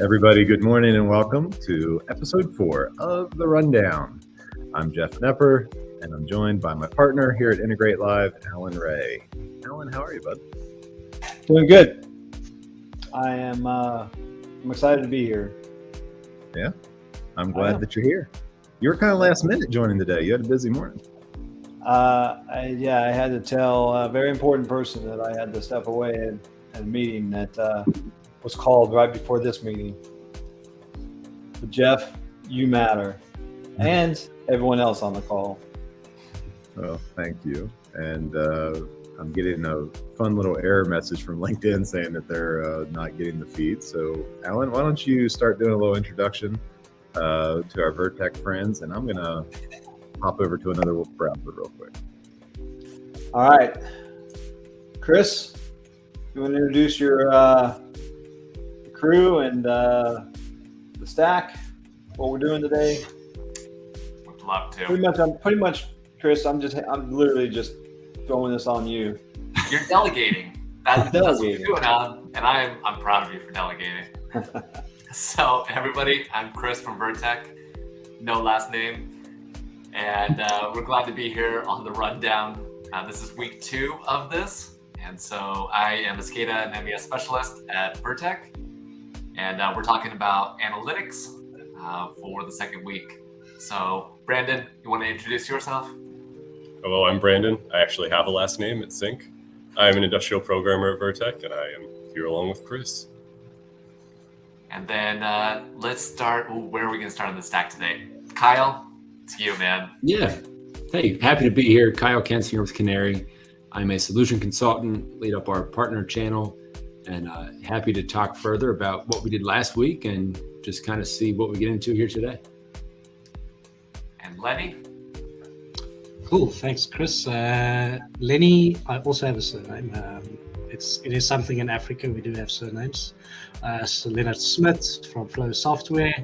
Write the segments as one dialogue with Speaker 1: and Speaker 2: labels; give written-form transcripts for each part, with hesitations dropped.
Speaker 1: Everybody, good morning and welcome to episode 4 of The Rundown. I'm Jeff Knepper, and I'm joined by my partner here at Integrate Live, Alan Ray. Alan, how are you, bud?
Speaker 2: Doing good. I'm excited to be here.
Speaker 1: Yeah, I'm glad that you're here. You were kind of last minute joining today. You had a busy morning.
Speaker 2: I had to tell a very important person that I had to step away at a meeting that was called right before this meeting. But Jeff, you matter, and everyone else on the call.
Speaker 1: Well, thank you. And I'm getting a fun little error message from LinkedIn saying that they're not getting the feed. So, Alan, why don't you start doing a little introduction to our Vertech friends, and I'm going to hop over to another browser real quick.
Speaker 2: All right. Chris, you want to introduce your crew and the stack, what we're doing today?
Speaker 3: Would love to.
Speaker 2: Pretty much, Chris, I'm literally just throwing this on you.
Speaker 3: You're delegating. That's what you're doing, Alan, and I'm proud of you for delegating. So, everybody, I'm Chris from Vertech, no last name, and we're glad to be here on the rundown. This is week 2 of this, and so I am a SCADA and MES specialist at Vertech, and we're talking about analytics for the second week. So, Brandon, you want to introduce yourself?
Speaker 4: Hello, I'm Brandon. I actually have a last name. It's Sync. I'm an industrial programmer at Vertech, and I am here along with Chris.
Speaker 3: And then let's start. Where are we going to start on the stack today? Kyle, it's you, man.
Speaker 5: Yeah. Hey, happy to be here. Kyle Kent's here with Canary. I'm a solution consultant, lead up our partner channel, and happy to talk further about what we did last week and just kind of see what we get into here today.
Speaker 3: And Lenny?
Speaker 6: Cool, thanks, Chris. Lenny, I also have a surname. It is something in Africa. We do have surnames. So Leonard Smith from Flow Software,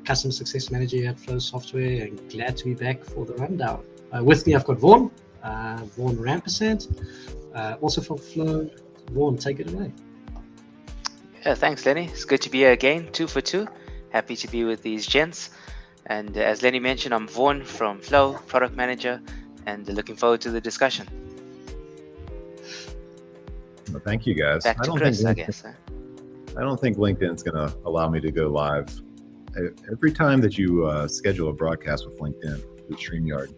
Speaker 6: Customer Success Manager at Flow Software, and glad to be back for the rundown. With me, I've got Vaughn Rampersand, also from Flow. Vaughn, take it away.
Speaker 7: Yeah, thanks, Lenny. It's good to be here again, 2 for 2. Happy to be with these gents. And as Lenny mentioned, I'm Vaughn from Flow, Product Manager, and looking forward to the discussion.
Speaker 1: Well, thank you, guys.
Speaker 7: Back to Chris, I guess.
Speaker 1: I don't think LinkedIn's going to allow me to go live. Every time that you schedule a broadcast with LinkedIn, with StreamYard,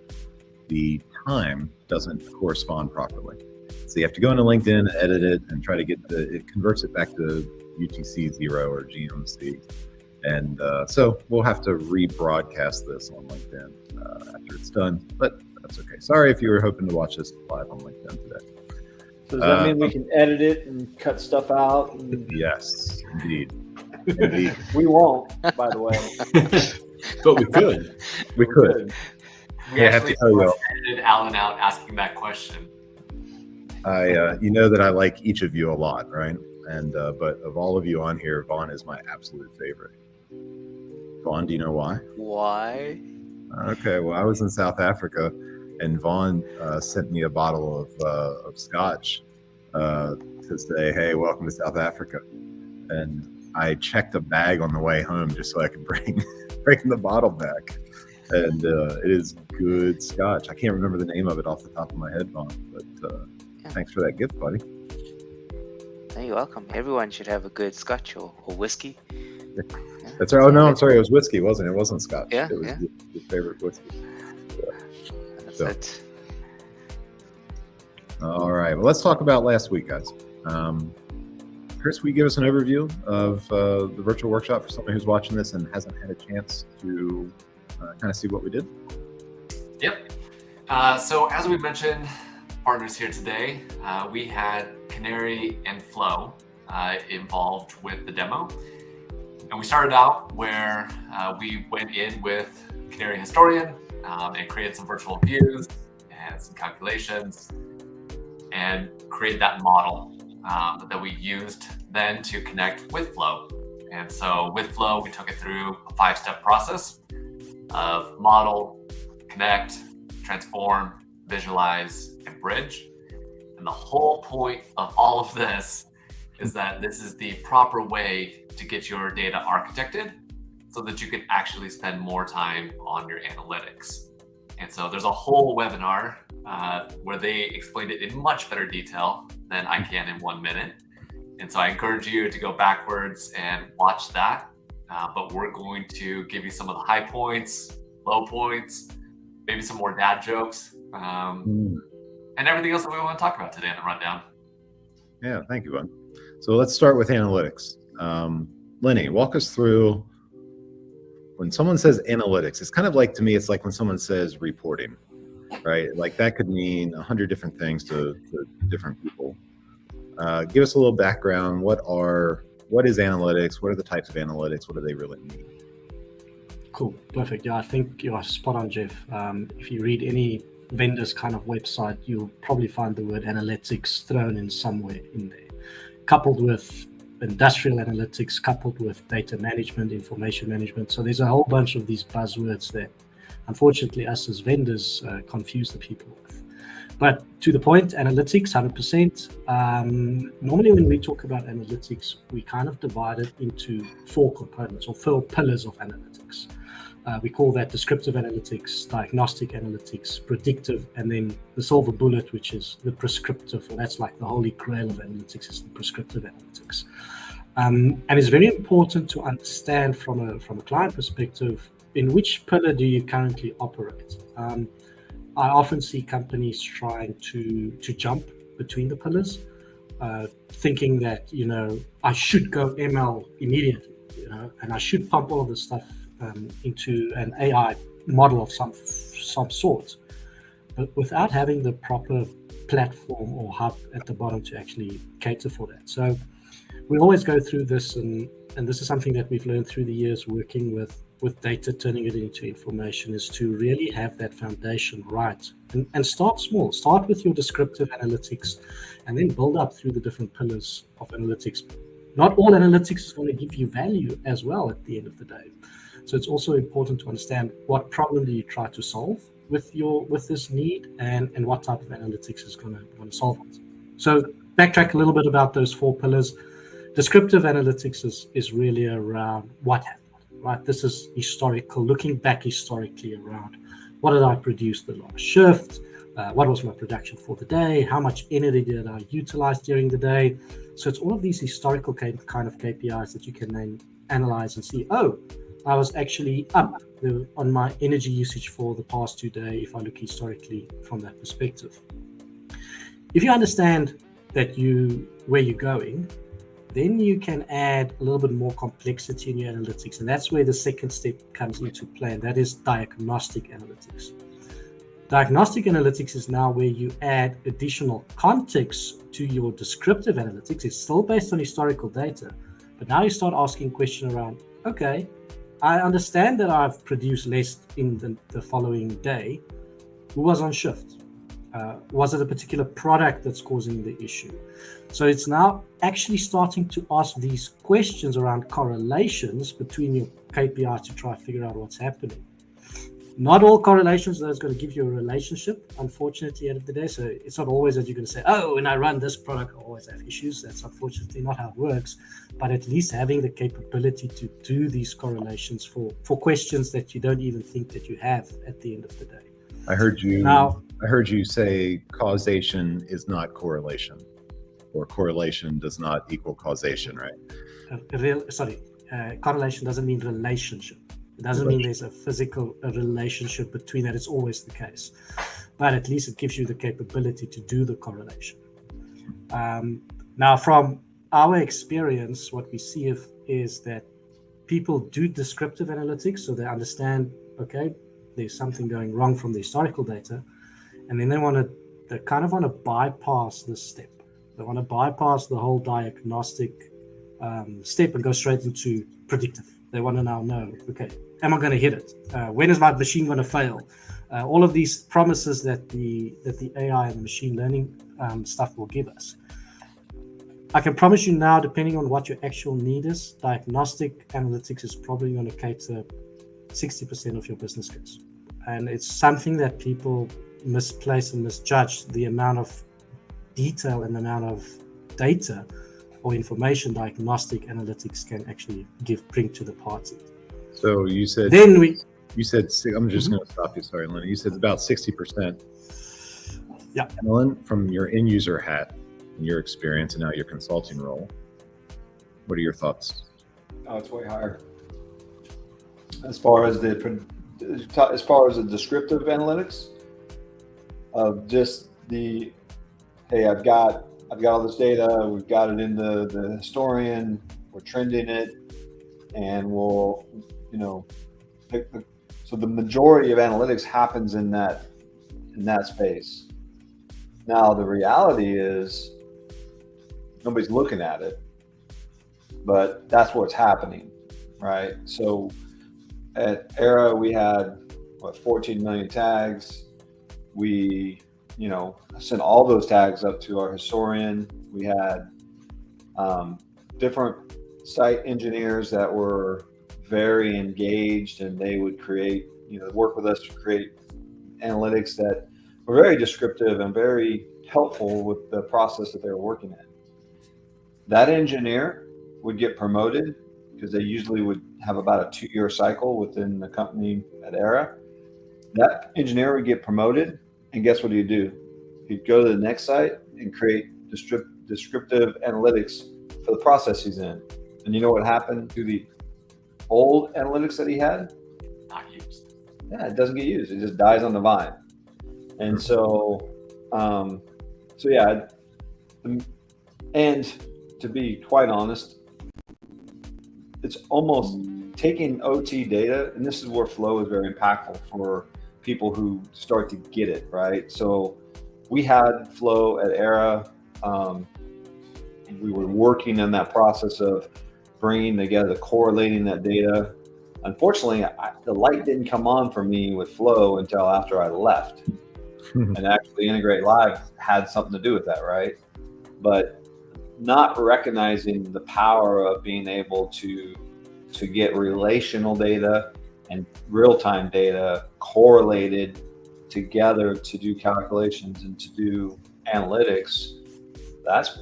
Speaker 1: the time doesn't correspond properly. So you have to go into LinkedIn, edit it, and try to it converts it back to UTC 0 or GMC. And so we'll have to rebroadcast this on LinkedIn after it's done, but that's okay. Sorry if you were hoping to watch this live on LinkedIn today.
Speaker 2: So does that mean we can edit it and cut stuff out?
Speaker 1: Yes, indeed.
Speaker 2: We won't, by the way.
Speaker 5: But we could.
Speaker 1: We could.
Speaker 3: We actually edited Alan out asking that question.
Speaker 1: You know that I like each of you a lot, right? And but of all of you on here, Vaughn is my absolute favorite. Vaughn, do you know why?
Speaker 7: Why?
Speaker 1: Okay, well, I was in South Africa, and Vaughn sent me a bottle of scotch to say, "Hey, welcome to South Africa." And I checked a bag on the way home just so I could bring the bottle back. And it is good scotch. I can't remember the name of it off the top of my head, Vaughn, but thanks for that gift, buddy.
Speaker 7: You're welcome. Everyone should have a good scotch or whiskey.
Speaker 1: Yeah. That's right. Oh, no, I'm sorry. It was whiskey, wasn't it? It wasn't scotch.
Speaker 7: Yeah,
Speaker 1: it was your favorite whiskey.
Speaker 7: That's
Speaker 1: So.
Speaker 7: it.
Speaker 1: All right. Well, let's talk about last week, guys. Chris, will you give us an overview of the virtual workshop for someone who's watching this and hasn't had a chance to kind of see what we did?
Speaker 3: Yep. So as we mentioned, partners here today, we had Canary and Flow involved with the demo. And we started out where we went in with Canary Historian and created some virtual views and some calculations and created that model that we used then to connect with Flow. And so with Flow, we took it through a 5-step process of model, connect, transform, visualize, and bridge. And the whole point of all of this is that this is the proper way to get your data architected so that you can actually spend more time on your analytics. And so there's a whole webinar where they explained it in much better detail than I can in 1 minute. And so I encourage you to go backwards and watch that. But we're going to give you some of the high points, low points, maybe some more dad jokes, and everything else that we want to talk about today in the rundown.
Speaker 1: Yeah, thank you, bud. So let's start with analytics. Lenny, walk us through when someone says analytics. It's kind of like, to me, it's like when someone says reporting, right? Like that could mean 100 different things to different people. Give us a little background. What is analytics? What are the types of analytics? What do they really mean?
Speaker 6: Cool, perfect. Yeah, I think you are spot on, Jeff. If you read any vendor's kind of website, you'll probably find the word analytics thrown in somewhere in there, coupled with industrial analytics, coupled with data management, information management. So there's a whole bunch of these buzzwords that, unfortunately, us as vendors confuse the people with. But to the point, analytics, 100%. Normally when we talk about analytics, we kind of divide it into 4 components or 4 pillars of analytics. We call that descriptive analytics, diagnostic analytics, predictive, and then the silver bullet, which is the prescriptive, or that's like the holy grail of analytics, is the prescriptive analytics. And it's very important to understand from a client perspective, in which pillar do you currently operate? I often see companies trying to jump between the pillars, thinking that, I should go ML immediately, and I should pump all of this stuff into an AI model of some sort, but without having the proper platform or hub at the bottom to actually cater for that. So we always go through this, and this is something that we've learned through the years working with data, turning it into information, is to really have that foundation right and start small. Start with your descriptive analytics and then build up through the different pillars of analytics. Not all analytics is going to give you value as well at the end of the day. So it's also important to understand what problem do you try to solve with this need, and what type of analytics is going to solve it. So backtrack a little bit about those 4 pillars. Descriptive analytics is really around what happened, right? This is historical, looking back historically around what did I produce the last shift, what was my production for the day, how much energy did I utilize during the day. So it's all of these historical kind of KPIs that you can then analyze and see, I was actually up on my energy usage for the past 2 days if I look historically from that perspective. If you understand that where you're going, then you can add a little bit more complexity in your analytics. And that's where the second step comes into play, and that is diagnostic analytics. Diagnostic analytics is now where you add additional context to your descriptive analytics. It's still based on historical data, but now you start asking questions around, okay, I understand that I've produced less in the following day. Who was on shift? Was it a particular product that's causing the issue? So it's now actually starting to ask these questions around correlations between your KPI to try to figure out what's happening. Not all correlations though is going to give you a relationship, unfortunately, at the end of the day. So it's not always that you're going to say, when I run this product, I always have issues. That's unfortunately not how it works. But at least having the capability to do these correlations for questions that you don't even think that you have at the end of the day.
Speaker 1: I heard you say causation is not correlation, or correlation does not equal causation, right?
Speaker 6: Correlation doesn't mean relationship. It doesn't mean there's a physical relationship between that. It's always the case. But at least it gives you the capability to do the correlation. Now, from our experience, what we see is that people do descriptive analytics, so they understand, okay, there's something going wrong from the historical data, and then they kind of want to bypass this step. They want to bypass the whole diagnostic step and go straight into predictive. They want to now know, okay, am I going to hit it? When is my machine going to fail? All of these promises that the AI and the machine learning stuff will give us. I can promise you now, depending on what your actual need is, diagnostic analytics is probably going to cater 60% of your business case. And it's something that people misplace and misjudge, the amount of detail and the amount of data or information diagnostic analytics can actually bring to the party.
Speaker 1: So you said
Speaker 6: Then we
Speaker 1: I'm just going to stop you. Sorry, Lenny. You said about 60%.
Speaker 6: Yeah.
Speaker 1: Ellen, from your end user hat and your experience and now your consulting role, what are your thoughts?
Speaker 2: Oh, it's way higher. As far as the descriptive analytics of just the, hey, I've got all this data, we've got it in the historian, we're trending it, and we'll, so the majority of analytics happens in that space. Now the reality is nobody's looking at it, but that's what's happening, right? So at Era, we had 14 million tags. We, sent all those tags up to our historian. We had different site engineers that were very engaged, and they would create, work with us to create analytics that were very descriptive and very helpful with the process that they were working in. That engineer would get promoted because they usually would have about a 2-year cycle within the company at Era. That engineer would get promoted, and guess what he'd do? He'd go to the next site and create descriptive analytics for the process he's in. And you know what happened to the old analytics that he had?
Speaker 3: Not used.
Speaker 2: Yeah, it doesn't get used. It just dies on the vine. And so yeah, and to be quite honest, it's almost taking OT data, and this is where flow is very impactful for people who start to get it, right? So we had flow at Era. We were working in that process of bringing together, correlating that data. Unfortunately, the light didn't come on for me with flow until after I left. And actually Integrate Live had something to do with that, right? But not recognizing the power of being able to get relational data and real-time data correlated together to do calculations and to do analytics, that's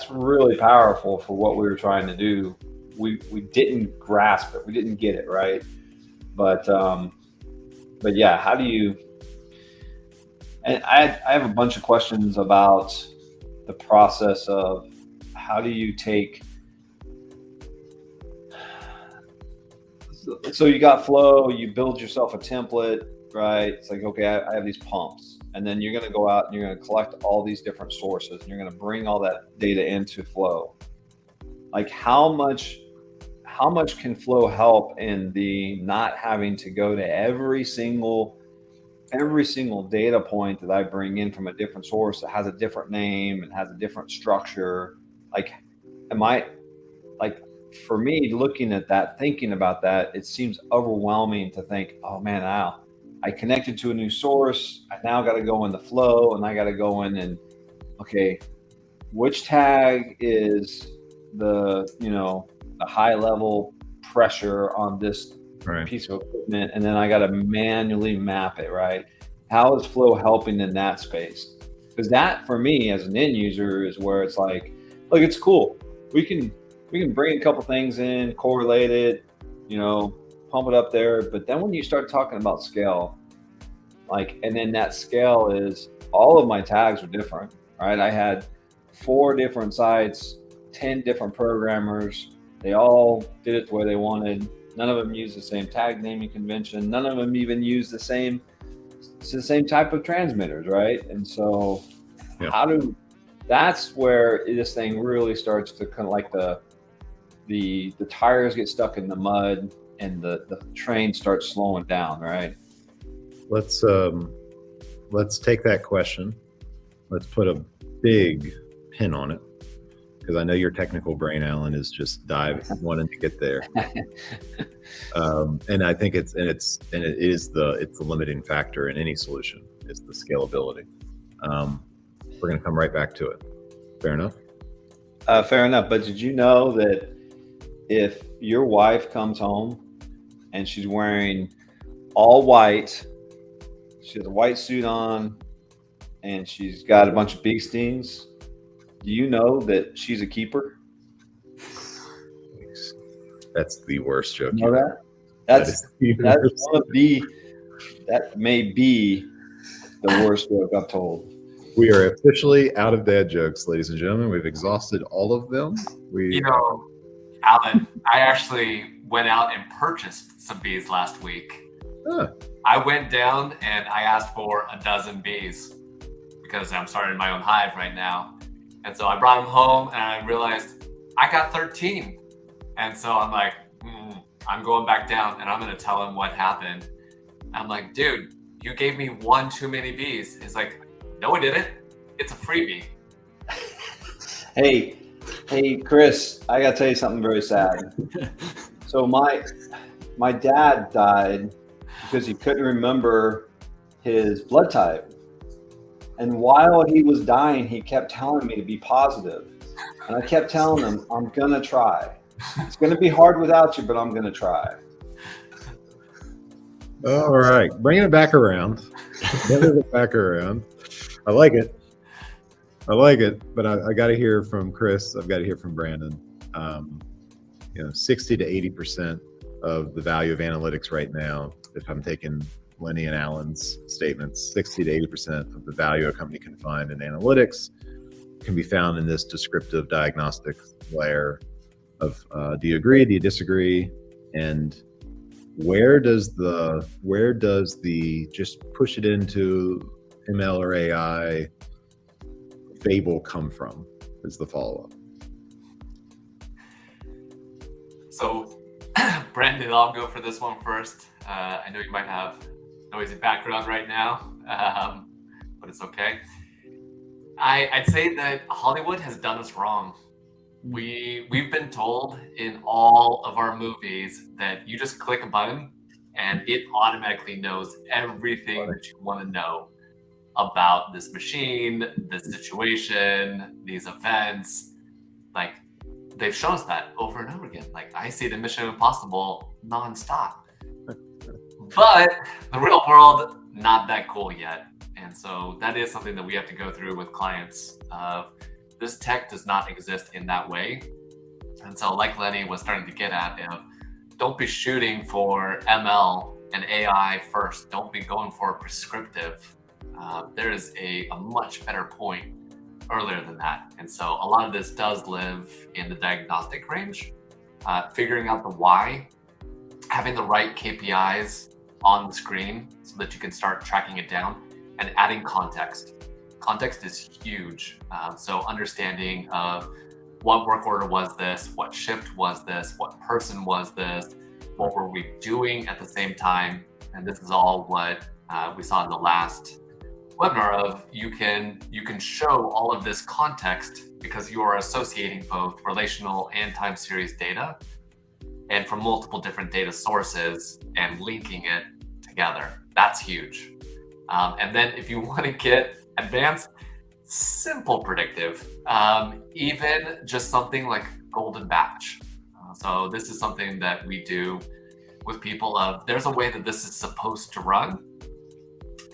Speaker 2: really powerful for what we were trying to do. We didn't grasp it, we didn't get it, right? But yeah, how do you? And I have a bunch of questions about the process of how do you take. So you got flow, you build yourself a template, right? It's like, okay, I have these pumps, and then you're going to go out and you're going to collect all these different sources, and you're going to bring all that data into flow. Like how much can flow help in the not having to go to every single data point that I bring in from a different source that has a different name and has a different structure? Like, for me, looking at that, thinking about that, it seems overwhelming to think, oh man, now I connected to a new source. I now got to go in the flow, and I got to go in and, okay, which tag is the high level pressure on this piece of equipment, and then I got to manually map it, right? How is flow helping in that space? Because that, for me as an end user, is where it's like, look, it's cool. We can bring a couple things in, correlate it, pump it up there. But then when you start talking about scale, and then that scale is all of my tags are different, right? I had 4 different sites, 10 different programmers. They all did it the way they wanted. None of them used the same tag naming convention. None of them even used the same type of transmitters, right? And so that's where this thing really starts to kind of like the tires get stuck in the mud and the train starts slowing down, right?
Speaker 1: Let's take that question. Let's put a big pin on it, because I know your technical brain, Alan, is just wanting to get there. And I think it is the limiting factor in any solution. It's the scalability. We're going to come right back to it. Fair enough?
Speaker 2: Fair enough. But did you know that if your wife comes home and she's wearing all white, she has a white suit on, and she's got a bunch of bee stings, Do you know that she's a keeper?
Speaker 1: That's the worst joke.
Speaker 2: You know that?
Speaker 1: That
Speaker 2: That's
Speaker 1: is the
Speaker 2: that's
Speaker 1: worst.
Speaker 2: one of the that may be the worst joke I've told.
Speaker 1: We are officially out of dad jokes, ladies and gentlemen. We've exhausted all of them.
Speaker 3: You know, Alan, I actually went out and purchased some bees last week.
Speaker 1: Huh.
Speaker 3: I went down and I asked for a dozen bees because I'm starting my own hive right now. And so I brought them home and I realized I got 13. And so I'm like, I'm going back down and I'm going to tell him what happened. I'm like, dude, you gave me one too many bees. He's like, no, I didn't. It's a freebie.
Speaker 2: Hey, Chris, I gotta tell you something very sad. So my dad died because he couldn't remember his blood type. And while he was dying, he kept telling me to be positive. And I kept telling him, I'm gonna try. It's gonna be hard without you, but I'm gonna try.
Speaker 1: All right, bringing it back around. Bringing it back around. I like it. But I got to hear from Chris. I've got to hear from Brandon. 60 to 80% of the value of analytics right now, if I'm taking Lenny and Alan's statements, 60 to 80% of the value a company can find in analytics can be found in this descriptive diagnostic layer of do you agree, do you disagree, and where does the just push it into ML or AI fable come from is the follow-up.
Speaker 3: So Brandon, I'll go for this one first. I know you might have noisy background right now, but it's okay. I'd say that Hollywood has done us wrong. We've been told in all of our movies that you just click a button and it automatically knows everything that you want to know about this machine, this situation, these events. Like, they've shown us that over and over again. Like, I see the Mission Impossible nonstop. But the real world, not that cool yet. And so that is something that we have to go through with clients. This tech does not exist in that way. And so like Lenny was starting to get at, don't be shooting for ML and AI first. Don't be going for prescriptive. There is a much better point earlier than that. And so a lot of this does live in the diagnostic range, figuring out the why, having the right KPIs on the screen so that you can start tracking it down, and adding context. Context is huge. So understanding of what work order was this, what shift was this, what person was this, what were we doing at the same time. And this is all what we saw in the last webinar of you can show all of this context because you are associating both relational and time series data and from multiple different data sources and linking it together. That's huge. And then if you want to get advanced, simple predictive, even just something like golden batch. So this is something that we do with people of there's a way that this is supposed to run.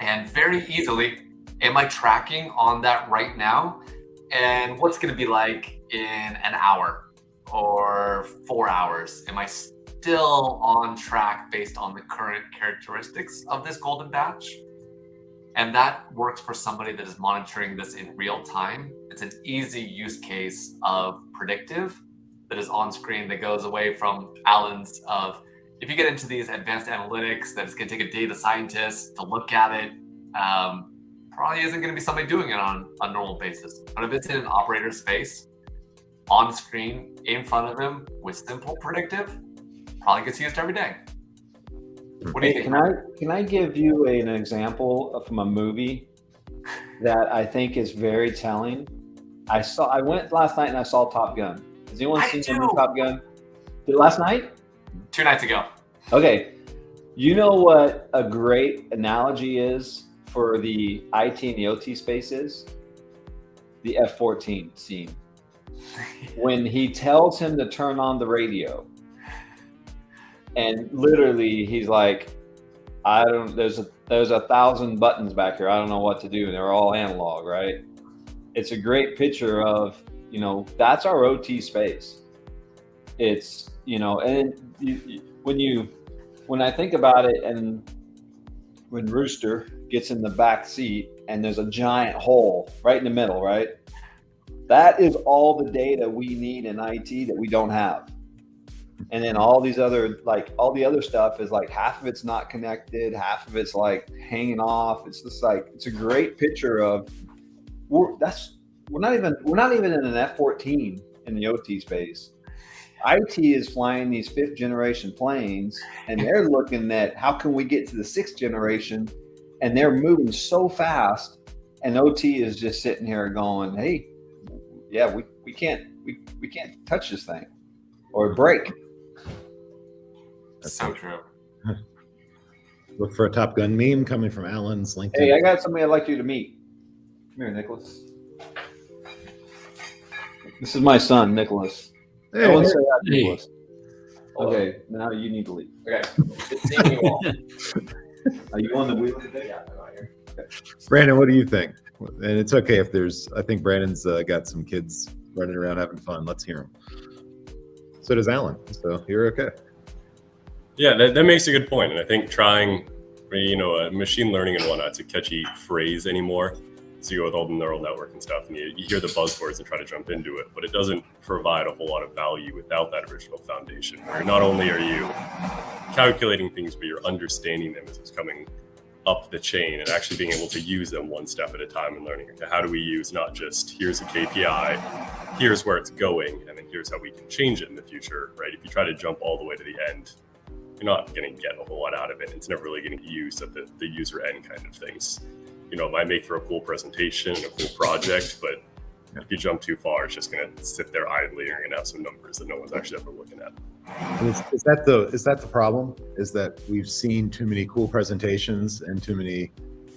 Speaker 3: And very easily, am I tracking on that right now? And what's going to be like in an hour or 4 hours? Am I still on track based on the current characteristics of this golden batch? And that works for somebody that is monitoring this in real time. It's an easy use case of predictive that is on screen that goes away from Alan's of, if you get into these advanced analytics that it's going to take a data scientist to look at it, probably isn't going to be somebody doing it on a normal basis. But if it's in an operator space, on screen, in front of him, with simple predictive, probably gets used every day. What do you think?
Speaker 2: Can I give you an example from a movie that I think is very telling? I went last night and I saw Top Gun. Has anyone seen the new Top Gun? Last night?
Speaker 3: 2 nights ago.
Speaker 2: Okay. You know what a great analogy is for the IT and the OT spaces? The F-14 scene. When he tells him to turn on the radio. And literally he's like, there's 1,000 buttons back here. I don't know what to do. They're all analog, right? it's a great picture of, that's our OT space. It's, and when I think about it, and when Rooster gets in the back seat and there's a giant hole right in the middle, right? That is all the data we need in IT that we don't have. And then all the other stuff is like half of it's not connected, half of it's like hanging off. It's just like, it's a great picture of we're not even in an F-14 in the OT space. IT is flying these 5th generation planes, and they're looking at how can we get to the 6th generation, and they're moving so fast, and OT is just sitting here going, hey, yeah, we can't touch this thing or break.
Speaker 3: That's so true.
Speaker 1: Look for a Top Gun meme coming from Alan's LinkedIn.
Speaker 2: Hey, I got somebody I'd like you to meet. Come here, Nicholas. This is my son, Nicholas.
Speaker 1: Hey,
Speaker 2: I want to say that,
Speaker 5: hey.
Speaker 2: Nicholas. Okay, now you need to leave. Okay. Seeing you all. Are you on the wheel today? Yeah, I'm out here. Okay.
Speaker 1: Brandon, what do you think? And it's okay if I think Brandon's got some kids running around having fun. Let's hear him. So does Alan. So you're okay.
Speaker 4: Yeah, that makes a good point. And I think trying, machine learning and whatnot, it's a catchy phrase anymore. So you go with all the neural network and stuff, and you hear the buzzwords and try to jump into it, but it doesn't provide a whole lot of value without that original foundation, where not only are you calculating things, but you're understanding them as it's coming up the chain and actually being able to use them one step at a time and learning, okay, how do we use not just here's a KPI, here's where it's going, and then here's how we can change it in the future, right? If you try to jump all the way to the end, you're not going to get a whole lot out of it. It's never really getting used at the user end kind of things. It might make for a cool presentation and a cool project, but if you jump too far, it's just going to sit there idly and you're going to have some numbers that no one's actually ever looking at.
Speaker 1: Is that the problem? Is that we've seen too many cool presentations and too many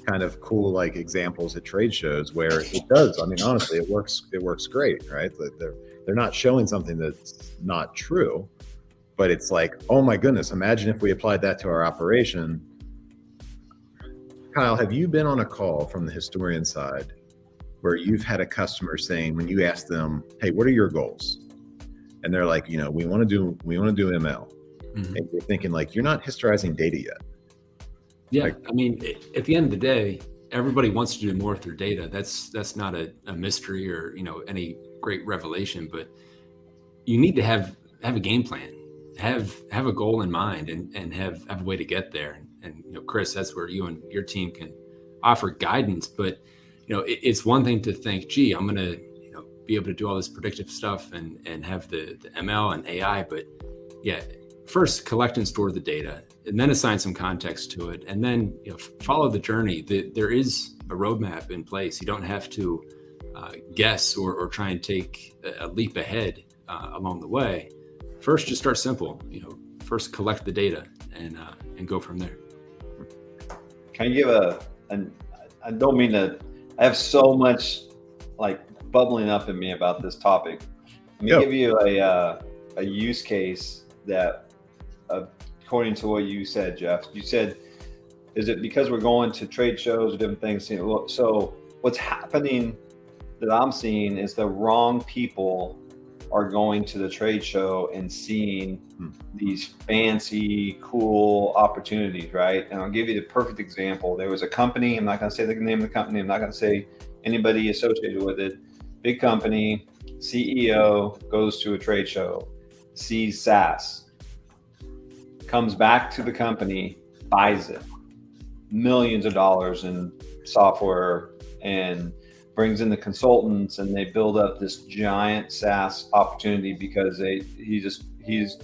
Speaker 1: kind of cool like examples at trade shows where it does. I mean, honestly, it works great, right? They're not showing something that's not true, but it's like, oh my goodness, imagine if we applied that to our operation. Kyle, have you been on a call from the historian side where you've had a customer saying, when you ask them, hey, what are your goals? And they're like, we want to do ML. Mm-hmm. And you're thinking like, you're not historizing data yet.
Speaker 5: Yeah. Like, I mean, at the end of the day, everybody wants to do more with their data. That's not a mystery or, any great revelation, but you need to have a game plan, have a goal in mind and have a way to get there. And Chris, that's where you and your team can offer guidance. But it's one thing to think, gee, I'm going to be able to do all this predictive stuff and have the ML and AI. But yeah, first collect and store the data, and then assign some context to it, and then follow the journey. There is a roadmap in place. You don't have to guess or try and take a leap ahead along the way. First, just start simple. First collect the data and go from there.
Speaker 2: Can I give I don't mean to, I have so much like bubbling up in me about this topic. Let me give you a use case that, according to what you said, Jeff, you said, is it because we're going to trade shows or different things? So what's happening that I'm seeing is the wrong people are going to the trade show and seeing these fancy, cool opportunities, right? And I'll give you the perfect example. There was a company, I'm not going to say the name of the company, I'm not going to say anybody associated with it. Big company, CEO goes to a trade show, sees SaaS, comes back to the company, buys it, millions of dollars in software, and brings in the consultants, and they build up this giant SaaS opportunity because he's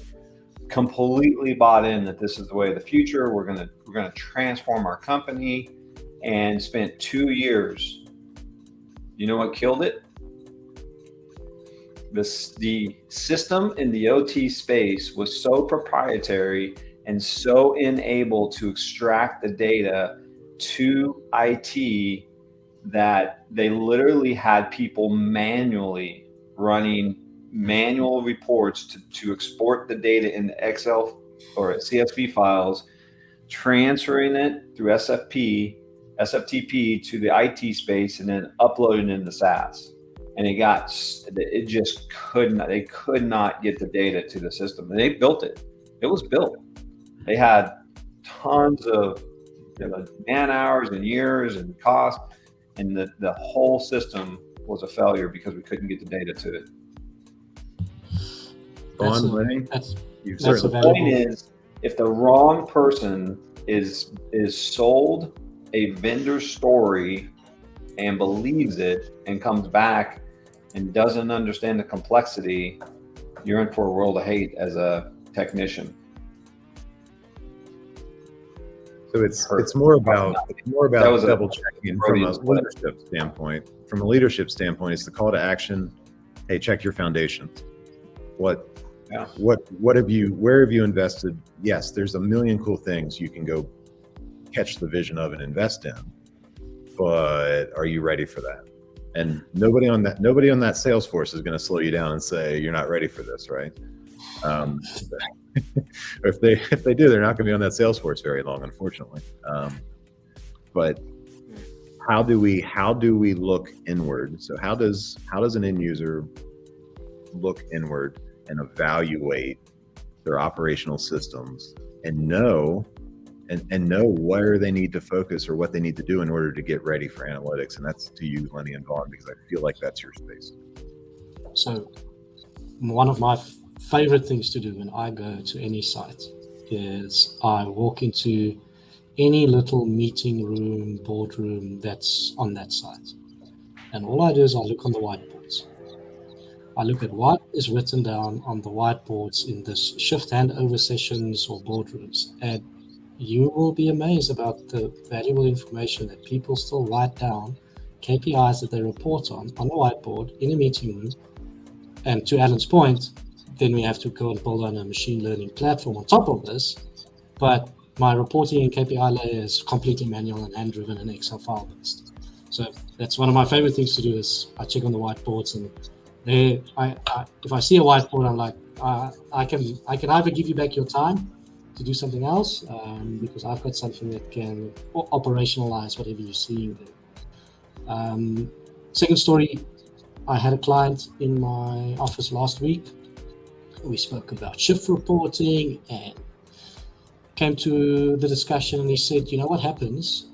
Speaker 2: completely bought in that this is the way of the future. We're gonna transform our company, and spent 2 years. You know what killed it? The system in the OT space was so proprietary and so unable to extract the data to IT that they literally had people manually running manual reports to export the data into Excel or CSV files, transferring it through SFP, SFTP to the IT space and then upload it into SaaS. And it just they could not get the data to the system. And they built it. It was built. They had tons of man hours and years and cost, and the whole system was a failure because we couldn't get the data to it. The point is, if the wrong person is sold a vendor story and believes it and comes back and doesn't understand the complexity, you're in for a world of hate as a technician.
Speaker 1: So it's more about double checking from a leadership standpoint. From a leadership standpoint, it's the call to action. Hey, check your foundations. Where have you invested? Yes, there's a million cool things you can go catch the vision of and invest in, but are you ready for that? And nobody on that sales force is going to slow you down and say you're not ready for this, right? If they do, they're not going to be on that sales force very long, unfortunately. But how do we look inward? So how does an end user look inward and evaluate their operational systems and know where they need to focus or what they need to do in order to get ready for analytics? And that's to you, Lenny and Vaughn, because I feel like that's your space.
Speaker 6: So one of my favorite things to do when I go to any site is I walk into any little meeting room, boardroom that's on that site. And all I do is I look on the whiteboards. I look at what is written down on the whiteboards in this shift handover sessions or boardrooms. And you will be amazed about the valuable information that people still write down, KPIs that they report on the whiteboard in a meeting room. And to Alan's point, then we have to go and build on a machine learning platform on top of this. But my reporting and KPI layer is completely manual and hand-driven and Excel file based. So that's one of my favorite things to do is I check on the whiteboards, and if I see a whiteboard, I'm like, I can either give you back your time to do something else because I've got something that can operationalize whatever you're seeing there. Second story, I had a client in my office last week. We spoke about shift reporting and came to the discussion, and he said, you know what happens?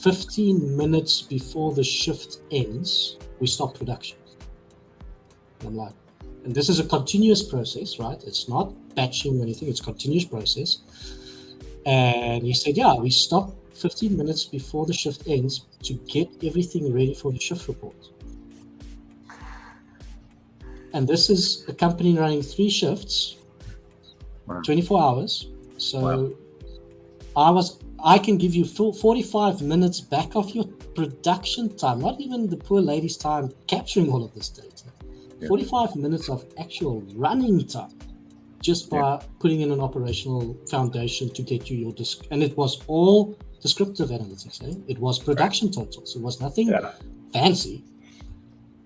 Speaker 6: 15 minutes before the shift ends, we stop production. And I'm like, and this is a continuous process, right? It's not batching or anything, it's a continuous process. And he said, yeah, we stop 15 minutes before the shift ends to get everything ready for the shift report. And this is a company running 3 shifts, 24 hours. So I can give you full 45 minutes back off your production time, not even the poor lady's time capturing all of this data. 45 minutes of actual running time just by putting in an operational foundation to get you your and it was all descriptive analytics. It was production totals. It was nothing fancy.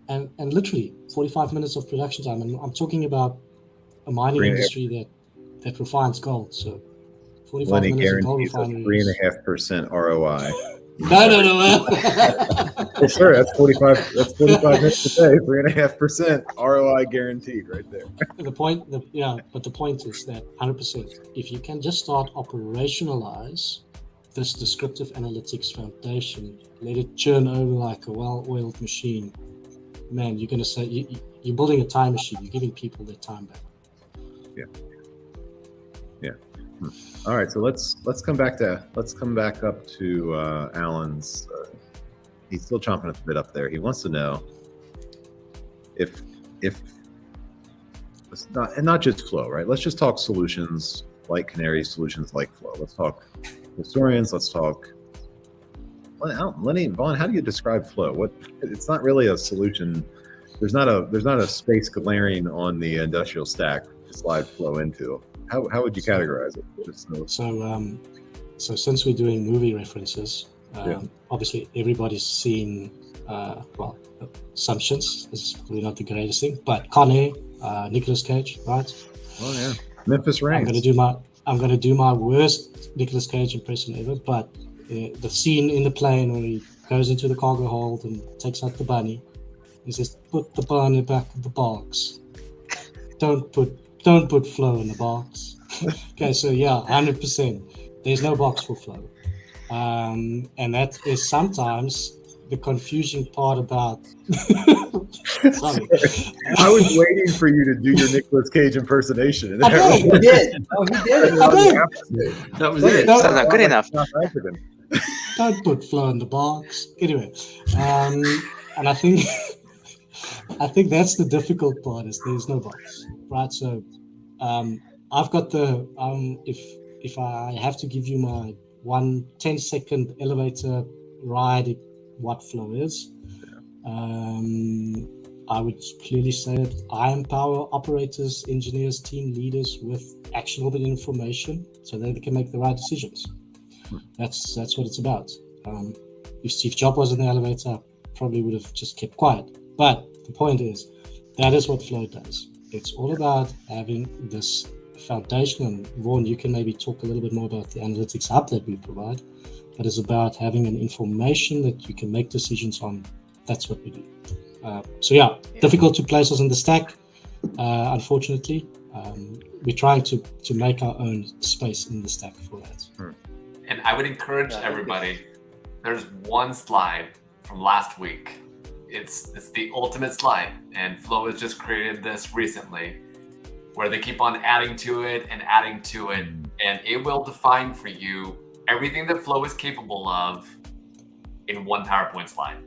Speaker 6: And literally 45 minutes of production time. And I'm talking about a mining industry that refines gold. So 45
Speaker 1: Lenny
Speaker 6: minutes of gold
Speaker 1: guarantees
Speaker 6: refineries.
Speaker 1: a 3.5% ROI.
Speaker 6: No.
Speaker 1: Well, sure, that's 45 minutes a day, 3.5% ROI guaranteed right there.
Speaker 6: But the point is that 100%, if you can just start operationalize this descriptive analytics foundation, let it churn over like a well-oiled machine, man, you're going to say you're building a time machine. You're giving people their time back.
Speaker 1: Yeah. All right, so let's come back up to Alan's. He's still chomping at the bit up there. He wants to know if it's not just Flow, right? Let's just talk solutions like Canary, solutions like Flow. Let's talk historians. Let's talk. Lenny, Vaughn, how do you describe Flow? It's not really a solution. There's not a space glaring on the industrial stack to slide Flow into. How would you categorize it?
Speaker 6: So since we're doing movie references, obviously everybody's seen Assumptions. This is probably not the greatest thing, but Canary, Nicolas Cage, right?
Speaker 1: Oh yeah, Memphis Reigns.
Speaker 6: I'm gonna do my worst Nicolas Cage impression ever, but the scene in the plane where he goes into the cargo hold and takes out the bunny. He says, "Put the bunny back in the box. Don't put Flo in the box." Okay, so yeah, 100%. There's no box for Flo, and that is sometimes the confusing part about. Sorry.
Speaker 1: I was waiting for you to do your Nicolas Cage impersonation.
Speaker 6: I did.
Speaker 2: He did. Oh, he did.
Speaker 6: I did.
Speaker 5: That was it.
Speaker 7: Sounds not good enough.
Speaker 6: Don't put Flo in the box. Anyway, and I think that's the difficult part is there's no box, right? So I've got the if I have to give you my 10-second elevator ride, what Flow is, I would clearly say that I empower operators, engineers, team leaders with actionable information so that they can make the right decisions. That's what it's about. If Steve Jobs was in the elevator, I probably would have just kept quiet. But the point is, that is what Flow does. It's all about having this foundation, and Vaughan, you can maybe talk a little bit more about the analytics hub that we provide, but it's about having an information that you can make decisions on. That's what we do. Difficult to place us in the stack, unfortunately. We're trying to make our own space in the stack for that.
Speaker 3: And I would encourage everybody, there's one slide from last week. It's the ultimate slide, and Flow has just created this recently where they keep on adding to it, and it will define for you everything that Flow is capable of in one PowerPoint slide.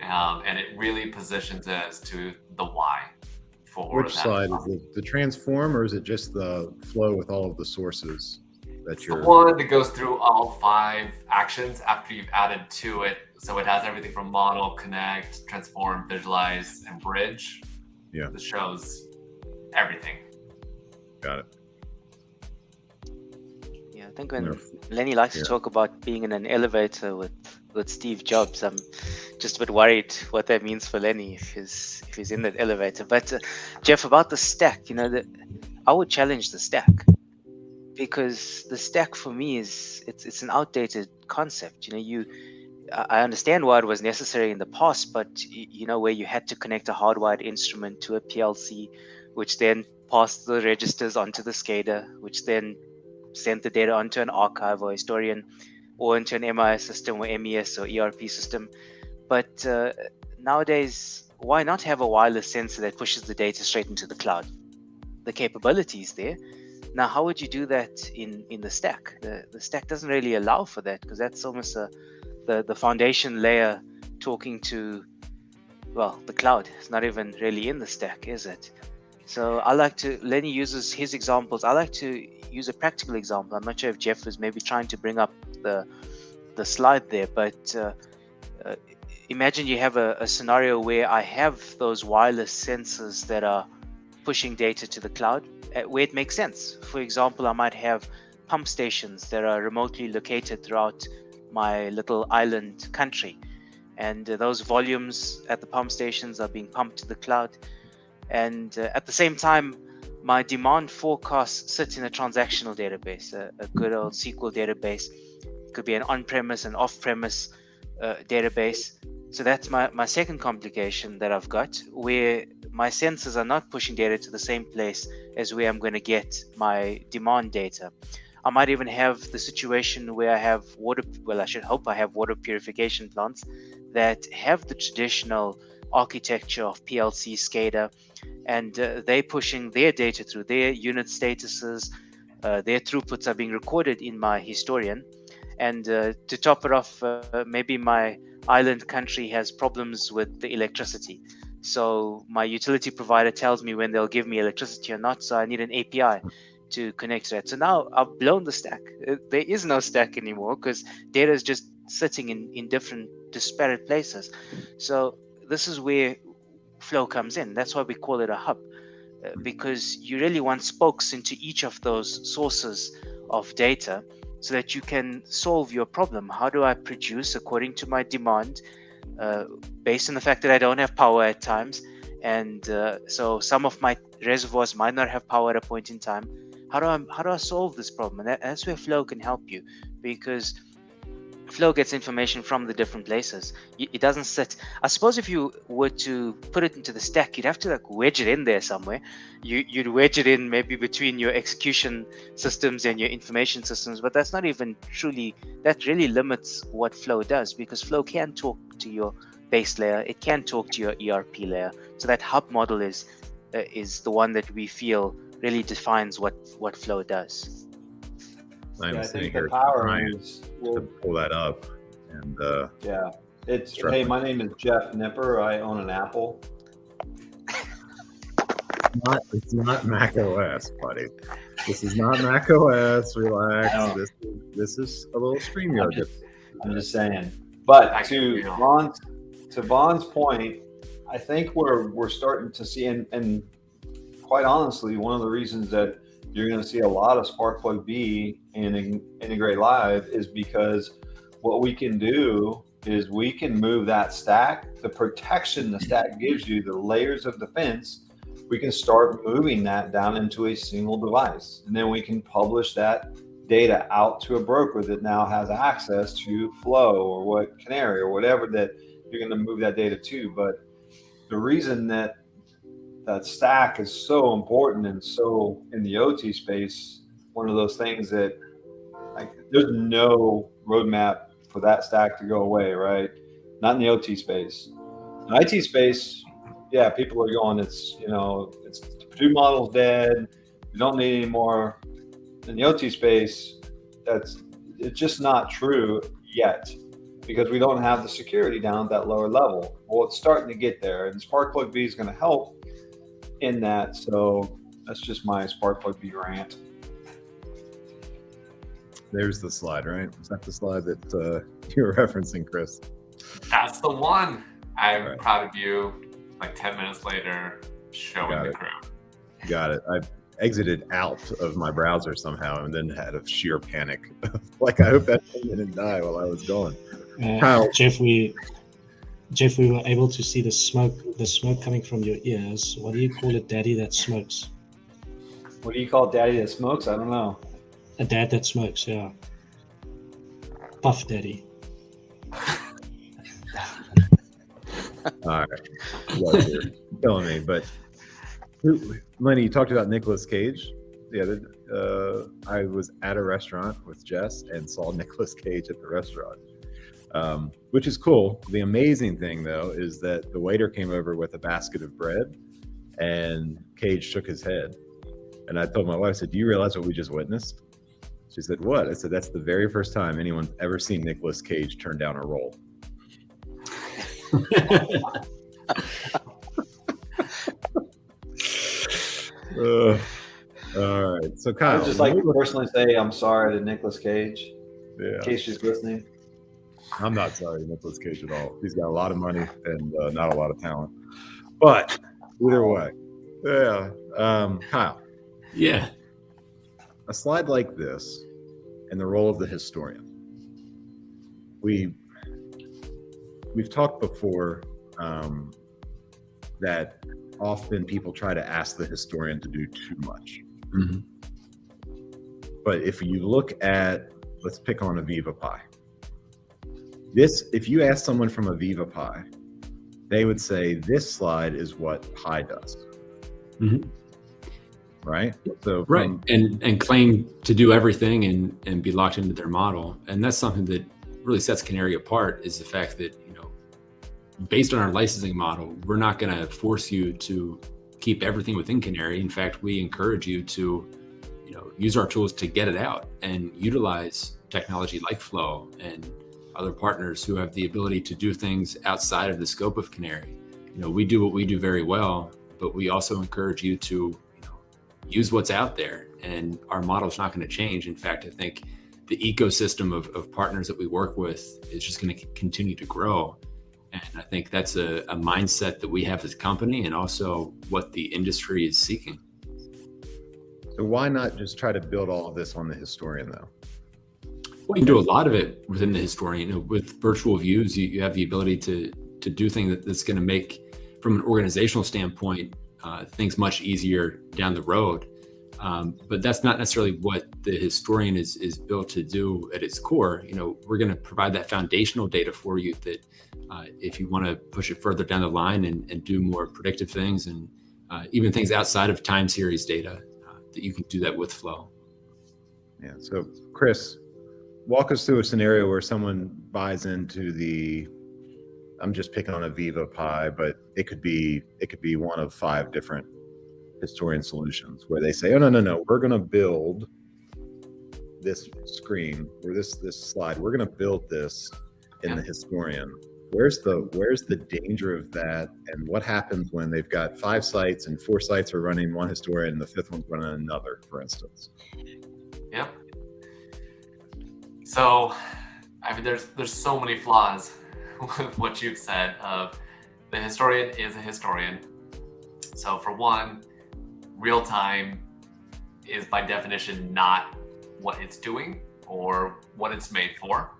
Speaker 3: And it really positions it as to the why for
Speaker 1: which
Speaker 3: that
Speaker 1: slide
Speaker 3: problem.
Speaker 1: is it? The transform, or is it just the flow with all of the sources that
Speaker 3: It's
Speaker 1: you're
Speaker 3: the one that goes through all 5 actions after you've added to it. So it has everything from model, connect, transform, visualize, and bridge.
Speaker 1: Yeah.
Speaker 3: This shows everything.
Speaker 1: got it?
Speaker 7: Yeah, I think when
Speaker 1: Yeah.
Speaker 7: Lenny likes to talk about being in an elevator with Steve Jobs, I'm just a bit worried what that means for Lenny if he's in that elevator. But Jeff, about the stack, I would challenge the stack, because the stack for me it's an outdated concept. I understand why it was necessary in the past, but where you had to connect a hardwired instrument to a PLC, which then passed the registers onto the SCADA, which then sent the data onto an archive or historian, or into an MIS system or MES or ERP system. But nowadays, why not have a wireless sensor that pushes the data straight into the cloud? The capability is there. Now, how would you do that in the stack? The stack doesn't really allow for that, because that's almost the foundation layer talking to, the cloud. It's not even really in the stack, is it? So Lenny uses his examples. I like to use a practical example. I'm not sure if Jeff was maybe trying to bring up the slide there, but imagine you have a scenario where I have those wireless sensors that are pushing data to the cloud, where it makes sense. For example, I might have pump stations that are remotely located throughout my little island country, and those volumes at the pump stations are being pumped to the cloud. And at the same time, my demand forecast sits in a transactional database, a good old SQL database. It could be an on-premise and off-premise database. So that's my second complication that I've got, where my sensors are not pushing data to the same place as where I'm going to get my demand data. I might even have the situation where I have I should hope I have water purification plants that have the traditional architecture of PLC SCADA, and they're pushing their data through their unit statuses. Their throughputs are being recorded in my historian. And to top it off, maybe my island country has problems with the electricity. So my utility provider tells me when they'll give me electricity or not. So I need an API to connect to that. So now I've blown the stack. There is no stack anymore, because data is just sitting in different disparate places. So this is where Flow comes in. That's why we call it a hub, because you really want spokes into each of those sources of data so that you can solve your problem. How do I produce according to my demand, based on the fact that I don't have power at times, and so some of my reservoirs might not have power at a point in time. How do I solve this problem? And that's where Flow can help you, because Flow gets information from the different places. It doesn't sit. I suppose if you were to put it into the stack, you'd have to like wedge it in there somewhere. You'd wedge it in maybe between your execution systems and your information systems, but that's not even truly, that really limits what Flow does, because Flow can talk to your base layer, it can talk to your ERP layer. So that hub model is the one that we feel really defines what Flow does.
Speaker 1: I'm
Speaker 2: I
Speaker 1: sitting
Speaker 2: think
Speaker 1: here
Speaker 2: the power
Speaker 1: trying
Speaker 2: is,
Speaker 1: to pull that up, and
Speaker 2: yeah. It's
Speaker 1: Sure.
Speaker 2: hey, my name is Jeff Nipper. I own an Apple.
Speaker 1: it's not Mac OS, buddy. This is not Mac OS. Relax.
Speaker 2: No.
Speaker 1: This is a little StreamYard.
Speaker 2: I'm just saying. But
Speaker 3: Back to
Speaker 2: to
Speaker 3: real.
Speaker 2: Vaughn's point, I think we're starting to see, and quite honestly, one of the reasons that you're going to see a lot of Sparkplug B and Integrate Live is because what we can do is we can move that stack, the protection the stack gives you, the layers of defense, we can start moving that down into a single device. And then we can publish that data out to a broker that now has access to Flow or what Canary or whatever that you're going to move that data to. But the reason that stack is so important and so in the OT space, one of those things that like there's no roadmap for that stack to go away, right? Not in the OT space. In IT space, yeah, people are going, it's two models dead. We don't need any more. In the OT space, it's just not true yet because we don't have the security down at that lower level. Well, it's starting to get there, and Sparkplug B is going to help in that. So that's just my Sparkplug B rant.
Speaker 1: There's the slide, right? Is that the slide that you were referencing, Chris?
Speaker 3: That's the one. I'm
Speaker 1: Right.
Speaker 3: proud of you. Like 10 minutes later, showing
Speaker 1: Got
Speaker 3: the
Speaker 1: it.
Speaker 3: crew.
Speaker 1: Got it. I exited out of my browser somehow and then had a sheer panic. Like, I hope that thing didn't die while I was going. How?
Speaker 6: Jeff, we were able to see the smoke coming from your ears. What do you call a daddy that smokes?
Speaker 2: What do you call daddy that smokes? I don't know.
Speaker 6: A dad that smokes, yeah. Puff daddy.
Speaker 1: All right. Well, you're killing me. But Lenny, you talked about Nicolas Cage. Yeah, I was at a restaurant with Jess and saw Nicolas Cage at the restaurant, which is cool. The amazing thing, though, is that the waiter came over with a basket of bread, and Cage shook his head. And I told my wife, I said, "Do you realize what we just witnessed?" She said, "What?" I said, "That's the very first time anyone's ever seen Nicolas Cage turn down a roll." All right. So
Speaker 2: I
Speaker 1: Kyle,
Speaker 2: would just like to personally say I'm sorry to Nicolas Cage,
Speaker 1: yeah,
Speaker 2: in case she's listening.
Speaker 1: I'm not sorry to Nicolas Cage at all. He's got a lot of money and not a lot of talent. But either way, yeah. Kyle,
Speaker 5: Yeah.
Speaker 1: a slide like this and the role of the historian. We've talked before that often people try to ask the historian to do too much.
Speaker 5: Mm-hmm.
Speaker 1: But if you look at, let's pick on Aviva Pi. If you ask someone from Aviva Pi, they would say this slide is what Pi does.
Speaker 5: Mm-hmm.
Speaker 1: Right? So
Speaker 5: Right. And claim to do everything and be locked into their model. And that's something that really sets Canary apart, is the fact that, based on our licensing model, we're not going to force you to keep everything within Canary. In fact, we encourage you to, use our tools to get it out and utilize technology like Flow and other partners who have the ability to do things outside of the scope of Canary. We do what we do very well, but we also encourage you to, use what's out there, and our model is not going to change. In fact, I think the ecosystem of partners that we work with is just going to continue to grow. And I think that's a mindset that we have as a company, and also what the industry is seeking.
Speaker 1: So why not just try to build all of this on the historian, though?
Speaker 5: Well, you can do a lot of it within the historian. With virtual views, you have the ability to do things that's going to make, from an organizational standpoint, things much easier down the road. But that's not necessarily what the historian is built to do at its core. We're going to provide that foundational data for you that if you want to push it further down the line and do more predictive things and even things outside of time series data, that you can do that with Flow.
Speaker 1: Yeah. So, Chris, walk us through a scenario where someone buys into I'm just picking on a Viva Pi, but it could be one of 5 different historian solutions where they say, oh, no, we're going to build this screen or this slide. We're going to build this in the historian. Where's the danger of that? And what happens when they've got 5 sites and 4 sites are running one historian and the 5th one's running another, for instance?
Speaker 3: Yep. So, I mean, there's so many flaws with what you've said. The historian is a historian. So for one, real-time is by definition not what it's doing or what it's made for.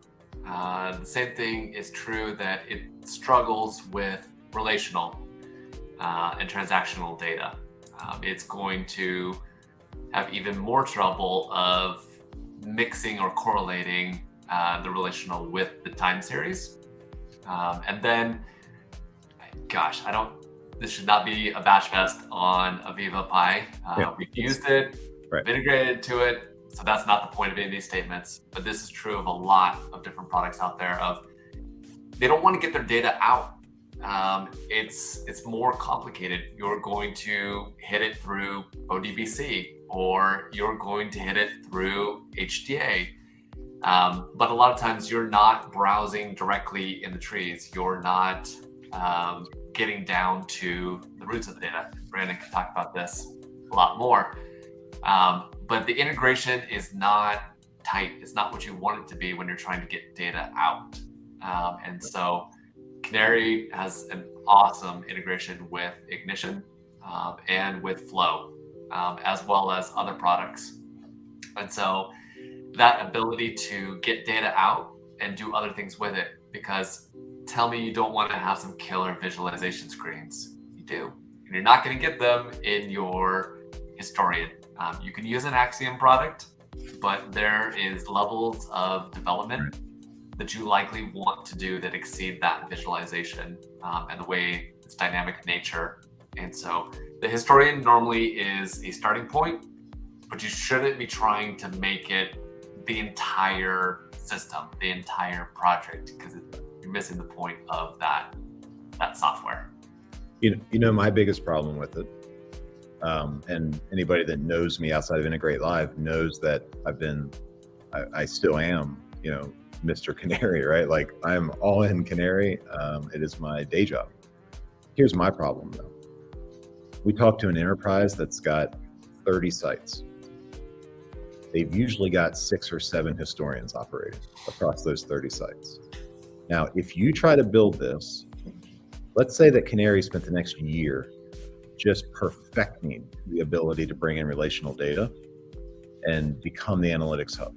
Speaker 3: The same thing is true that it struggles with relational and transactional data. It's going to have even more trouble of mixing or correlating the relational with the time series. And then, gosh, this should not be a bash fest on a Viva Pi. We've used it,
Speaker 1: right.
Speaker 3: We've integrated to it, so that's not the point of any of these statements. But this is true of a lot of different products out there they don't want to get their data out. It's more complicated. You're going to hit it through ODBC, or you're going to hit it through HDA. But a lot of times you're not browsing directly in the trees. You're not getting down to the roots of the data. Brandon can talk about this a lot more. But the integration is not tight. It's not what you want it to be when you're trying to get data out. And so Canary has an awesome integration with Ignition and with Flow, as well as other products. And so that ability to get data out and do other things with it, because tell me you don't want to have some killer visualization screens. You do. And you're not going to get them in your historian. You can use an Axiom product, but there is levels of development that you likely want to do that exceed that visualization and the way its dynamic nature. And so the historian normally is a starting point, but you shouldn't be trying to make it the entire system, the entire project, because you're missing the point of that software.
Speaker 1: My biggest problem with it, and anybody that knows me outside of Integrate Live knows that I still am, Mr. Canary, right? Like, I'm all in Canary. It is my day job. Here's my problem though. We talk to an enterprise that's got 30 sites. They've usually got 6 or 7 historians operating across those 30 sites. Now, if you try to build this, let's say that Canary spent the next year just perfecting the ability to bring in relational data and become the analytics hub.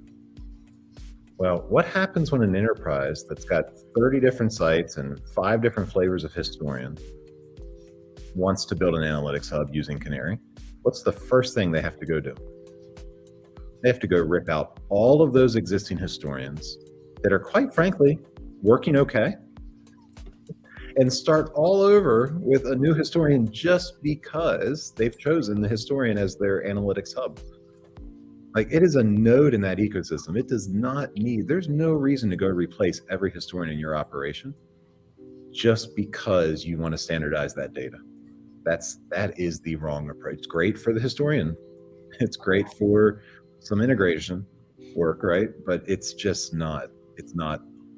Speaker 1: Well, what happens when an enterprise that's got 30 different sites and 5 different flavors of historian wants to build an analytics hub using Canary? What's the first thing they have to go do? They have to go rip out all of those existing historians that are, quite frankly, working okay, and start all over with a new historian just because they've chosen the historian as their analytics hub. Like, it is a node in that ecosystem. It does not need, there's no reason to go replace every historian in your operation just because you want to standardize that data. That is the wrong approach. It's great for the historian. It's great for some integration work, right? But it's not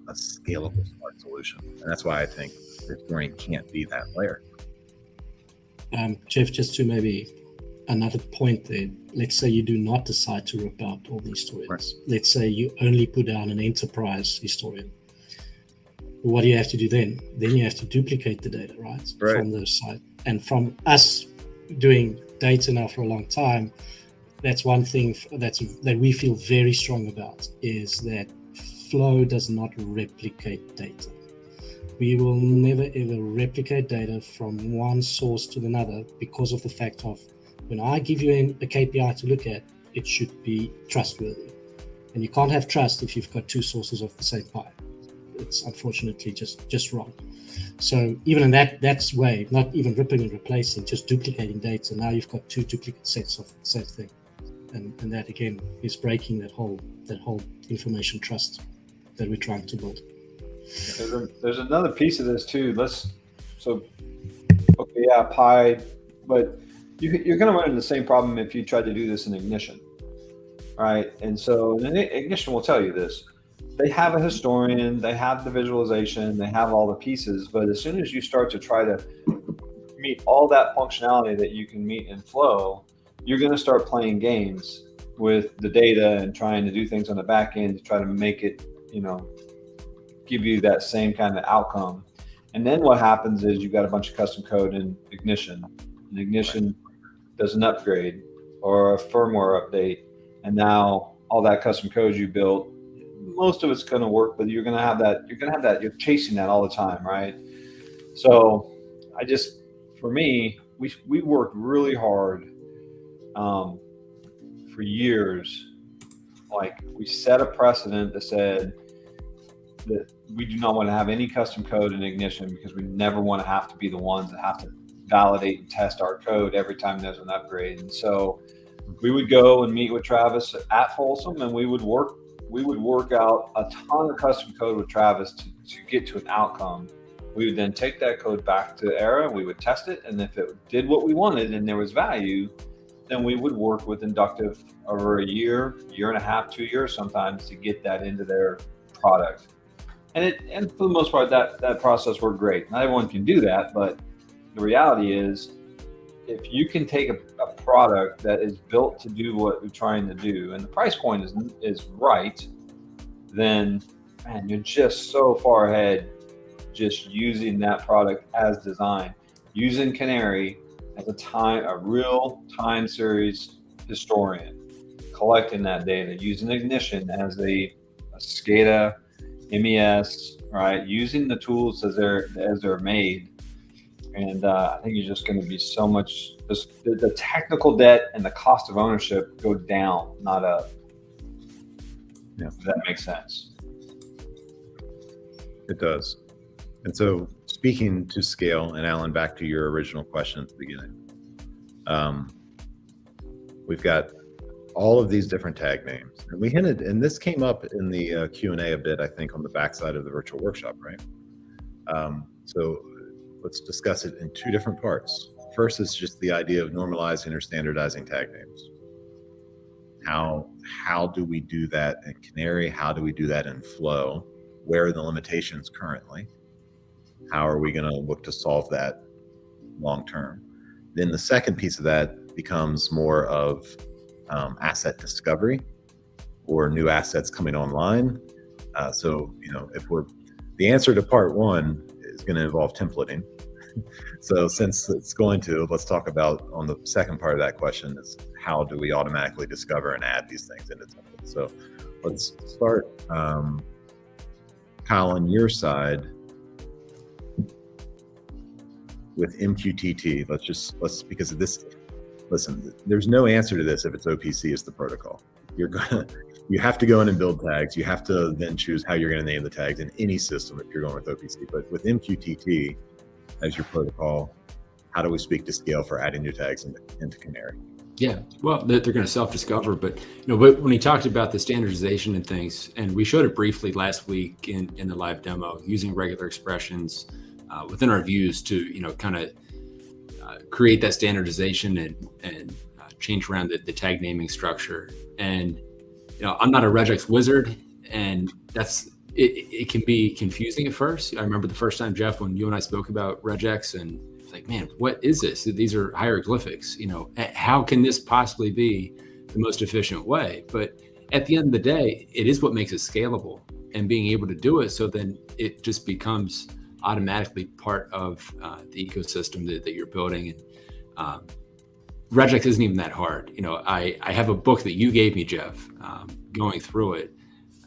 Speaker 1: a scalable smart solution. And that's why I think the historian can't be that layer.
Speaker 6: Jeff, just to maybe another point there, let's say you do not decide to rip out all the historians. Right. Let's say you only put down an enterprise historian. What do you have to do then? Then you have to duplicate the data, right? From the site. And from us doing data now for a long time, that's one thing that we feel very strong about, is that Flow does not replicate data. We will never ever replicate data from one source to another because of the fact of When I give you a KPI to look at, it should be trustworthy. And you can't have trust if you've got two sources of the same pie. It's unfortunately just wrong. So even in that's way, not even ripping and replacing, just duplicating data. Now you've got two duplicate sets of the same thing. And that again is breaking that whole information trust that we're trying to build.
Speaker 2: There's another piece of this too. Pie, but you're going to run into the same problem if you try to do this in Ignition, right? And so Ignition will tell you this. They have a historian, they have the visualization, they have all the pieces, but as soon as you start to try to meet all that functionality that you can meet in Flow, you're going to start playing games with the data and trying to do things on the back end to try to make it, give you that same kind of outcome. And then what happens is you've got a bunch of custom code in Ignition, and Ignition does an upgrade or a firmware update, and now all that custom code you built, most of it's going to work, but you're going to have that, you're chasing that all the time, right? So for me, we worked really hard for years. Like, we set a precedent that said that we do not want to have any custom code in Ignition because we never want to have to be the ones that have to validate and test our code every time there's an upgrade. And so we would go and meet with Travis at Folsom, and we would work out a ton of custom code with Travis to get to an outcome. We would then take that code back to Era, we would test it, and if it did what we wanted and there was value, then we would work with Inductive over a year and a half, 2 years sometimes to get that into their product. And for the most part, that process worked great. Not everyone can do that, but the reality is, if you can take a product that is built to do what we're trying to do, and the price point is right, then man, you're just so far ahead just using that product as designed, using Canary as a real time series historian, collecting that data, using Ignition as a SCADA, MES, right? Using the tools as they're made. And I think you're just going to be so much, the technical debt and the cost of ownership go down, not up.
Speaker 1: Yeah.
Speaker 2: If that makes sense.
Speaker 1: It does. And so, speaking to scale, and Alan, back to your original question at the beginning, we've got all of these different tag names, and we hinted, and this came up in the Q&A a bit, I think, on the backside of the virtual workshop, right? So let's discuss it in two different parts. First is just the idea of normalizing or standardizing tag names. How do we do that in Canary? How do we do that in Flow? Where are the limitations currently? How are we going to look to solve that long term? Then the second piece of that becomes more of asset discovery or new assets coming online. So, the answer to part one is going to involve templating. So since it's going to, let's talk about on the second part of that question is how do we automatically discover and add these things into templates? So let's start, Kyle, on your side with MQTT. Because of this, listen, there's no answer to this if it's OPC is the protocol. You have to go in and build tags. You have to then choose how you're going to name the tags in any system if you're going with OPC. But with MQTT as your protocol, how do we speak to scale for adding new tags into Canary?
Speaker 5: Yeah, well, they're going to self-discover, but when he talked about the standardization and things, and we showed it briefly last week in the live demo, using regular expressions within our views to kind of create that standardization and change around the tag naming structure. And I'm not a regex wizard, and it can be confusing at first. I remember the first time, Jeff, when you and I spoke about regex, and it's like, man, what is this? These are hieroglyphics. How can this possibly be the most efficient way? But at the end of the day, it is what makes it scalable, and being able to do it, so then it just becomes automatically part of the ecosystem that you're building. And regex isn't even that hard. I have a book that you gave me, Jeff, going through it.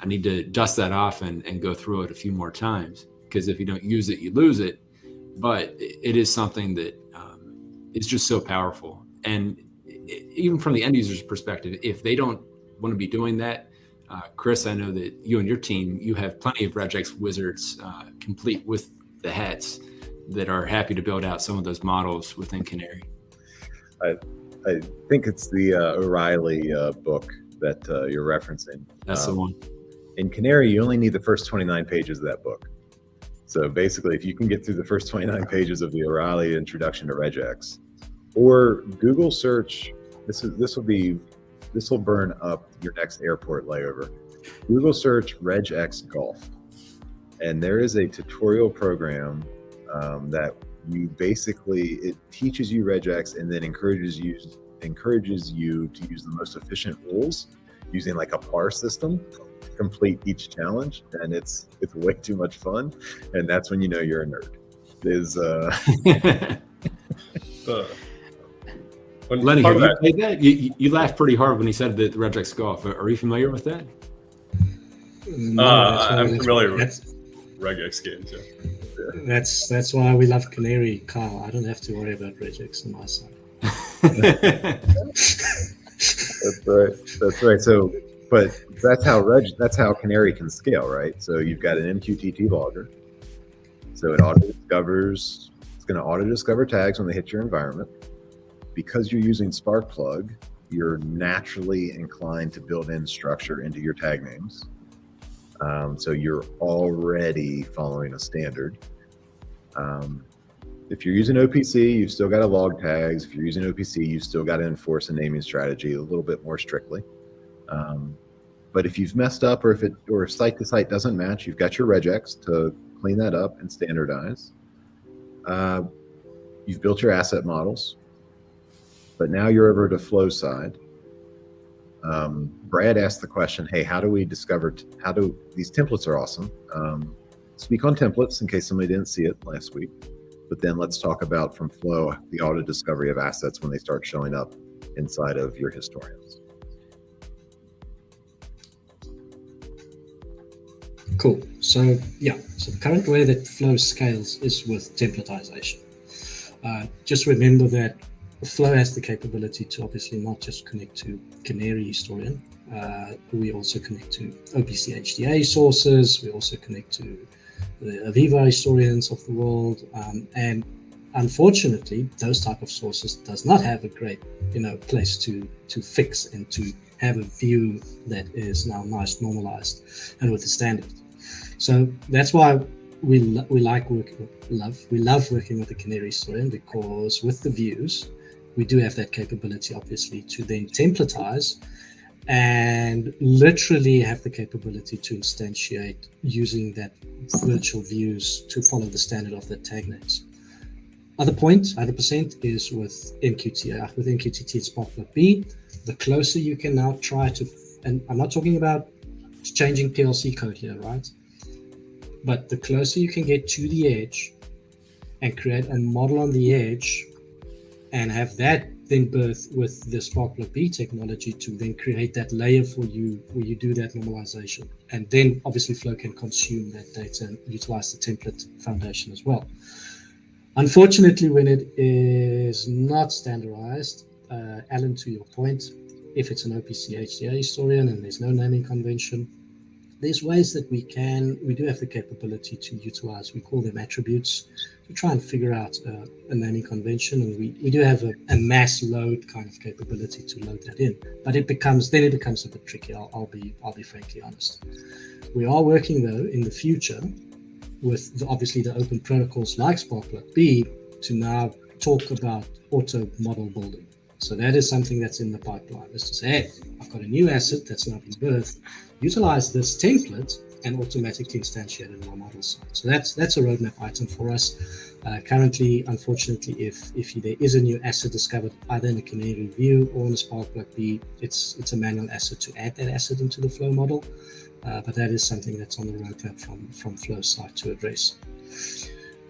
Speaker 5: I need to dust that off and go through it a few more times, because if you don't use it, you lose it. But it is something that is just so powerful. And even from the end user's perspective, if they don't want to be doing that, Chris, I know that you and your team, you have plenty of regex wizards complete with the hats that are happy to build out some of those models within Canary.
Speaker 1: I think it's the O'Reilly book that you're referencing.
Speaker 5: That's the one.
Speaker 1: In Canary, you only need the first 29 pages of that book. So basically, if you can get through the first 29 pages of the O'Reilly Introduction to Regex, or Google search, this will burn up your next airport layover. Google search regex golf, and there is a tutorial program that it teaches you regex and then encourages you to use the most efficient rules using like a par system to complete each challenge, and it's way too much fun, and that's when you know you're a nerd.
Speaker 5: Lenny, have you played that? You laughed pretty hard when he said the regex golf. Are you familiar with that?
Speaker 6: No,
Speaker 4: I'm familiar with regex games. Yeah.
Speaker 6: That's why we love Canary, Kyle. I don't have to worry about regex on my side.
Speaker 1: That's right. So, but that's how Canary can scale, right? So you've got an MQTT logger. So it's going to auto discover tags when they hit your environment. Because you're using Sparkplug, you're naturally inclined to build in structure into your tag names. So you're already following a standard. If you're using OPC, you've still got to log tags. If you're using OPC, you've still got to enforce a naming strategy a little bit more strictly. But if you've messed up, or if site to site doesn't match, you've got your regex to clean that up and standardize. You've built your asset models, but now you're over to flow side. Brad asked the question, hey, how do these templates are awesome. Speak on templates in case somebody didn't see it last week. But then let's talk about from flow, the auto discovery of assets when they start showing up inside of your historians.
Speaker 6: Cool. So the current way that flow scales is with templatization. Just remember that Flow has the capability to obviously not just connect to Canary historian. We also connect to OPC HDA sources. We also connect to the Aviva historians of the world. And unfortunately, those type of sources does not have a great, place to fix and to have a view that is now nice, normalized, and with the standard. So that's why we love working with the Canary historian, because with the views, we do have that capability, obviously, to then templatize and literally have the capability to instantiate using that virtual views to follow the standard of the tag names. Other point, 100%, is with MQTT. With MQTT, it's Sparkplug B. The closer you can now try to, and I'm not talking about changing PLC code here, right? But the closer you can get to the edge and create a model on the edge and have that then birth with the Sparkplug B technology to then create that layer for you where you do that normalization. And then obviously Flow can consume that data and utilize the template foundation as well. Unfortunately, when it is not standardized, Alan, to your point, if it's an OPC HDA historian and there's no naming convention, there's ways that we do have the capability to utilize, we call them attributes, to try and figure out a naming convention. And we do have a mass load kind of capability to load that in, but it becomes a bit tricky. I'll be frankly honest. We are working though in the future with obviously the open protocols like Sparkplug B to now talk about auto model building. So that is something that's in the pipeline, is to say, hey, I've got a new asset that's now been birthed, utilize this template and automatically instantiate it in our model side. So that's a roadmap item for us. Currently, unfortunately, if there is a new asset discovered either in a Canary view or in a Sparkplug B, it's a manual asset to add that asset into the Flow model. But that is something that's on the roadmap from Flow side to address.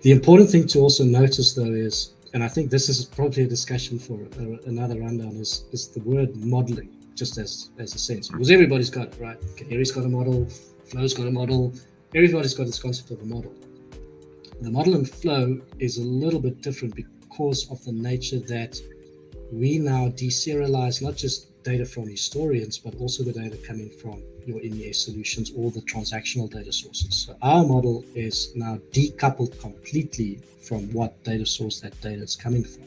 Speaker 6: The important thing to also notice though is, and I think this is probably a discussion for another rundown, is the word modeling, just as a sense, because everybody's got it, right? Canary's got a model, Flow's got a model, everybody's got this concept of a model. The model in Flow is a little bit different because of the nature that we now deserialize not just data from historians, but also the data coming from your MES solutions, all the transactional data sources. So our model is now decoupled completely from what data source that data is coming from.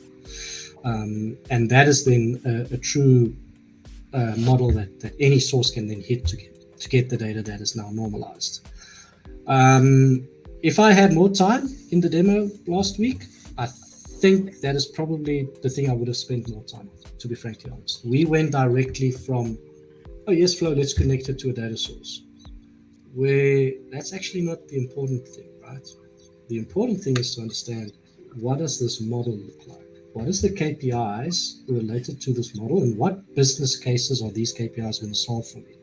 Speaker 6: And that is then a true model that any source can then hit to get the data that is now normalized. If I had more time in the demo last week, I think that is probably the thing I would have spent more time on, to be frankly honest. We went directly from, oh yes, Flow, let's connect it to a data source, where that's actually not the important thing, right? The important thing is to understand, what does this model look like? What is the KPIs related to this model, and what business cases are these KPIs going to solve for me?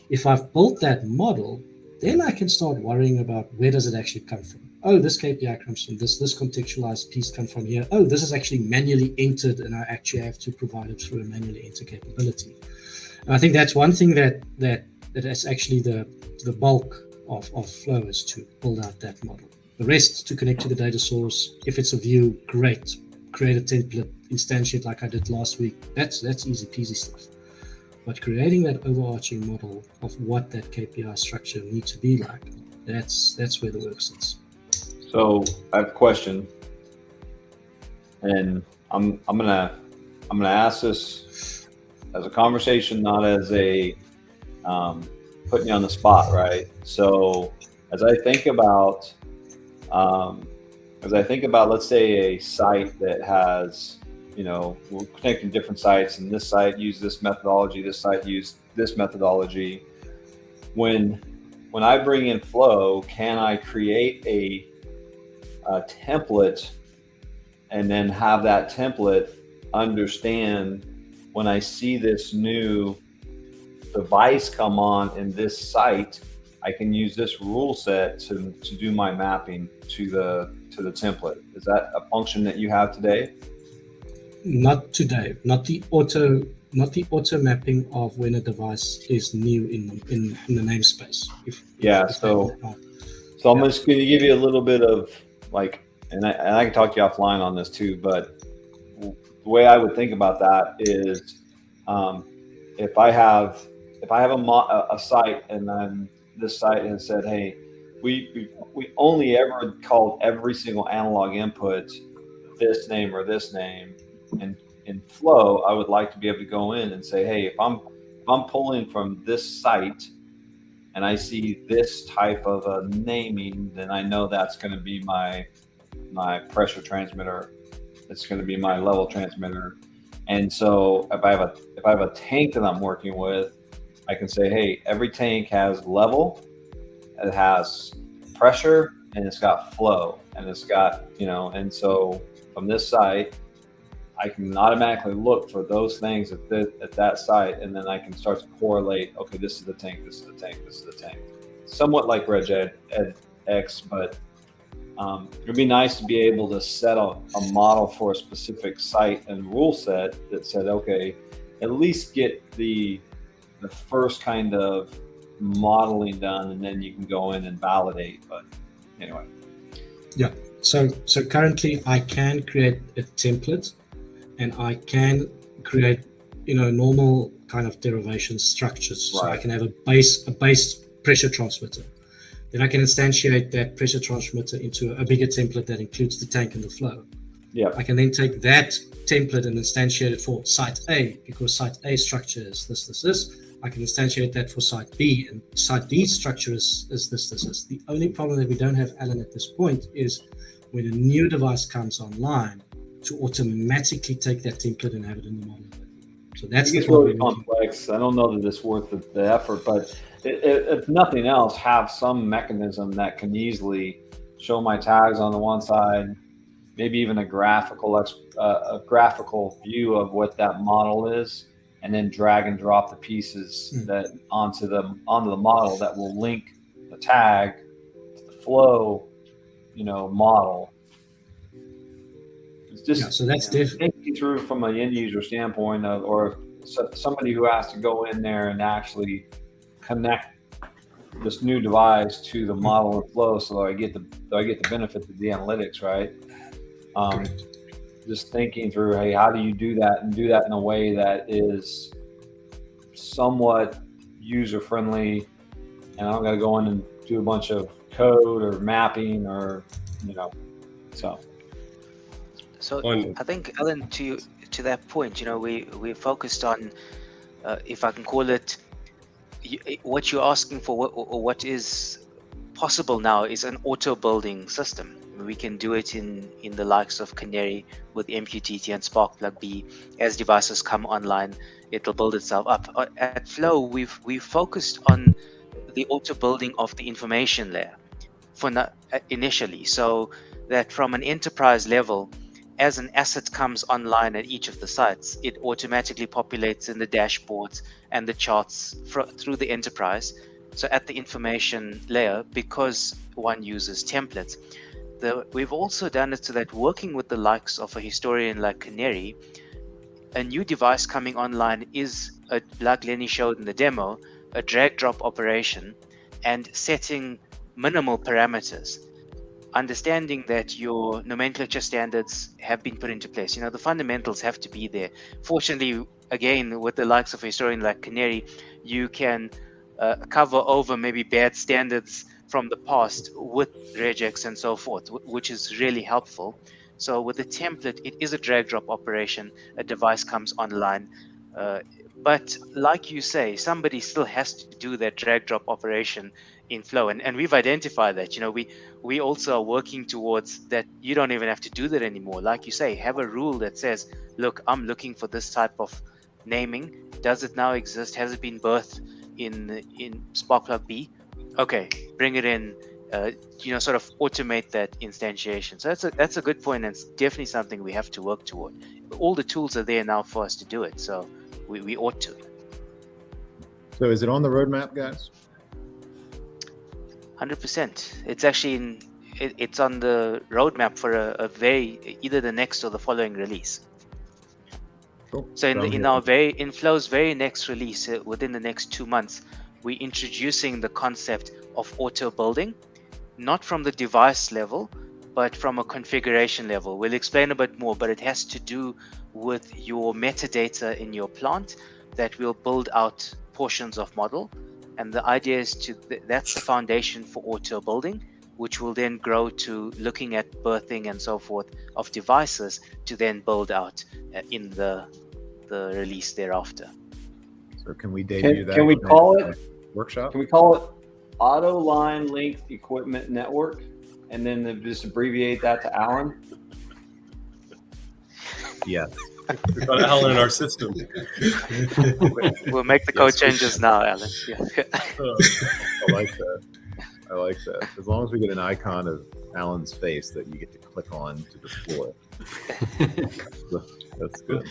Speaker 6: If I've built that model, then I can start worrying about, where does it actually come from? Oh, this KPI comes from this contextualized piece comes from here. Oh, this is actually manually entered, and I actually have to provide it through a manually enter capability. And I think that's one thing that is actually the bulk of Flow, is to build out that model. The rest, to connect to the data source. If it's a view, great. Create a template, instantiate like I did last week. That's easy peasy stuff. But creating that overarching model of what that KPI structure needs to be like, that's where the work sits.
Speaker 2: So I have a question, and I'm gonna ask this as a conversation, not as a putting you on the spot, right? So as I think about let's say a site that has, we're connecting different sites, and this site used this methodology, this site used this methodology. When I bring in Flow, can I create a template and then have that template understand, when I see this new device come on in this site, I can use this rule set to do my mapping to the template? Is that a function that you have today?
Speaker 6: Not today. Not the auto mapping of when a device is new in the namespace.
Speaker 2: So I'm just going to give you a little bit of and I can talk to you offline on this too, but the way I would think about that is, if I have a site, and then this site has said, hey, we only ever called every single analog input this name or this name, and in Flow, I would like to be able to go in and say, hey, if I'm pulling from this site and I see this type of a naming, then I know that's going to be my pressure transmitter. It's going to be my level transmitter. And so if I have a tank that I'm working with, I can say, hey, every tank has level, it has pressure, and it's got flow, and it's got, and so from this site, I can automatically look for those things at that site, and then I can start to correlate, okay, this is the tank, this is the tank, this is the tank. Somewhat like RegEdX, but it would be nice to be able to set a model for a specific site and rule set that said, okay, at least get the first kind of modeling done, and then you can go in and validate. But anyway.
Speaker 6: Yeah. So currently I can create a template, and I can create, normal kind of derivation structures. Right. So I can have a base pressure transmitter. Then I can instantiate that pressure transmitter into a bigger template that includes the tank and the flow.
Speaker 2: Yeah.
Speaker 6: I can then take that template and instantiate it for site A, because site A structure is this. I can instantiate that for site B, and site B's structure is this. The only problem that we don't have, Alan, at this point is when a new device comes online, to automatically take that template and have it in the model. So that's
Speaker 2: it's really complex. I don't know that it's worth the effort, but if nothing else, have some mechanism that can easily show my tags on the one side, maybe even a graphical view of what that model is, and then drag and drop the pieces that onto the model that will link the tag to the flow, model. It's just
Speaker 6: so that's
Speaker 2: thinking through from an end user standpoint, or somebody who has to go in there and actually connect this new device to the model and flow, so I get the benefit of the analytics, right? just thinking through, hey, how do you do that and do that in a way that is somewhat user friendly, and I'm going to go in and do a bunch of code or mapping or, so.
Speaker 7: So
Speaker 4: One-
Speaker 7: I think, Alan, to that point, we focused on, if I can call it, what you're asking for, or what is possible now is an auto building system. We can do it in the likes of Canary with MQTT and Spark B. As devices come online, it'll build itself up. At Flow, we've focused on the auto building of the information layer for initially, so that from an enterprise level, as an asset comes online at each of the sites, it automatically populates in the dashboards and the charts through the enterprise. So at the information layer, because one uses templates, we've also done it so that working with the likes of a historian like Canary, a new device coming online is, like Lenny showed in the demo, a drag drop operation, and setting minimal parameters. Understanding that your nomenclature standards have been put into place. The fundamentals have to be there. Fortunately, again, with the likes of a historian like Canary, you can cover over maybe bad standards from the past with regex and so forth, which is really helpful. So with the template, it is a drag drop operation. A device comes online. But like you say, somebody still has to do that drag drop operation in Flow. And we've identified that, we also are working towards that. You don't even have to do that anymore. Like you say, have a rule that says, look, I'm looking for this type of naming. Does it now exist? Has it been birthed in Spark B? Okay, bring it in, sort of automate that instantiation. So that's a good point, and it's definitely something we have to work toward. All the tools are there now for us to do it, so we ought to.
Speaker 1: So is it on the roadmap, guys?
Speaker 7: 100%. It's actually it's on the roadmap for either the next or the following release.
Speaker 1: Cool.
Speaker 7: So in Flow's very next release, within the next 2 months, we're introducing the concept of auto building, not from the device level, but from a configuration level. We'll explain a bit more, but it has to do with your metadata in your plant that will build out portions of model. And the idea is that's the foundation for auto building, which will then grow to looking at birthing and so forth of devices to then build out in the release thereafter.
Speaker 1: So can we debut that?
Speaker 2: Can we call it
Speaker 1: workshop?
Speaker 2: Can we call it Auto Line Linked Equipment Network, and then just abbreviate that to Alan?
Speaker 1: Yeah.
Speaker 4: We've got Alan in our system.
Speaker 7: We'll make the code changes now, Alan. Yeah.
Speaker 1: I like that. I like that. As long as we get an icon of Alan's face that you get to click on to deploy. That's good.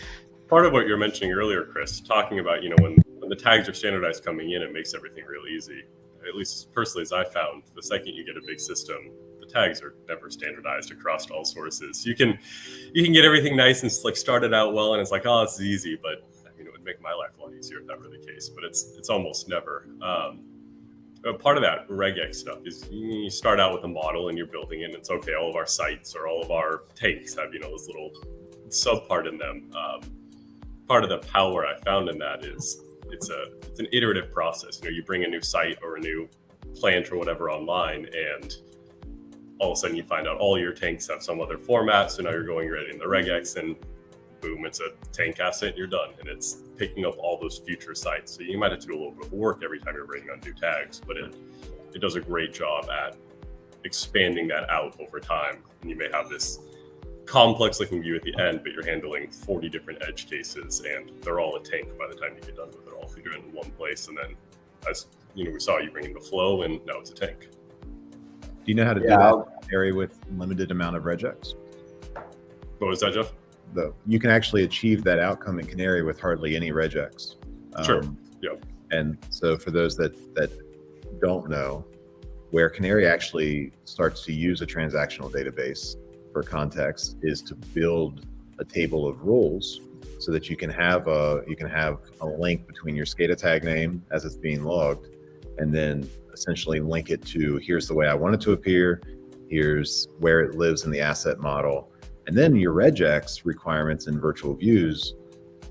Speaker 4: Part of what you were mentioning earlier, Chris, talking about, when the tags are standardized coming in, it makes everything real easy. At least personally, as I found, the second you get a big system, the tags are never standardized across all sources. You can get everything nice and slick, started out well, and it's like, oh, this is easy, but it would make my life a lot easier if that were the case. But it's almost never. Part of that regex stuff is you start out with a model and you're building it, and it's okay. All of our sites or all of our tanks have this little subpart in them. Part of the power I found in that is it's an iterative process. You bring a new site or a new plant or whatever online, and all of a sudden you find out all your tanks have some other format. So now you're going right in the regex, and boom, it's a tank asset, and you're done. And it's picking up all those future sites. So you might have to do a little bit of work every time you're bringing on new tags, but it does a great job at expanding that out over time. And you may have this complex looking view at the end, but you're handling 40 different edge cases, and they're all a tank by the time you get done with it all. You're in one place, and then as we saw you bring in the flow, and now it's a tank.
Speaker 1: Do you know how to do that area with limited amount of regex?
Speaker 4: What was that, Jeff?
Speaker 1: You can actually achieve that outcome in Canary with hardly any regex.
Speaker 4: Sure. Yeah.
Speaker 1: And so for those that don't know, where Canary actually starts to use a transactional database for context is to build a table of rules so that you can have a link between your SCADA tag name as it's being logged, and then essentially link it to, here's the way I want it to appear, here's where it lives in the asset model, And then your regex requirements in virtual views,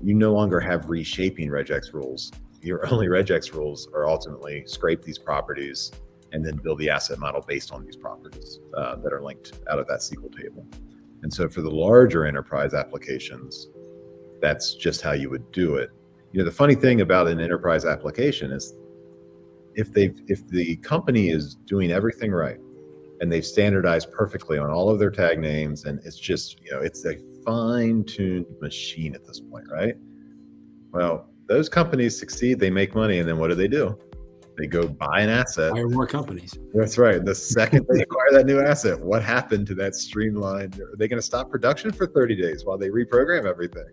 Speaker 1: you no longer have reshaping regex rules. Your only regex rules are ultimately scrape these properties and then build the asset model based on these properties that are linked out of that SQL table. And so for the larger enterprise applications, that's just how you would do it. The funny thing about an enterprise application is if the company is doing everything right and they've standardized perfectly on all of their tag names, and it's just, it's a fine-tuned machine at this point, right? Well, those companies succeed, they make money, and then what do? They go buy an asset.
Speaker 5: Hire more companies.
Speaker 1: That's right. The second they acquire that new asset, what happened to that streamlined? Are they going to stop production for 30 days while they reprogram everything?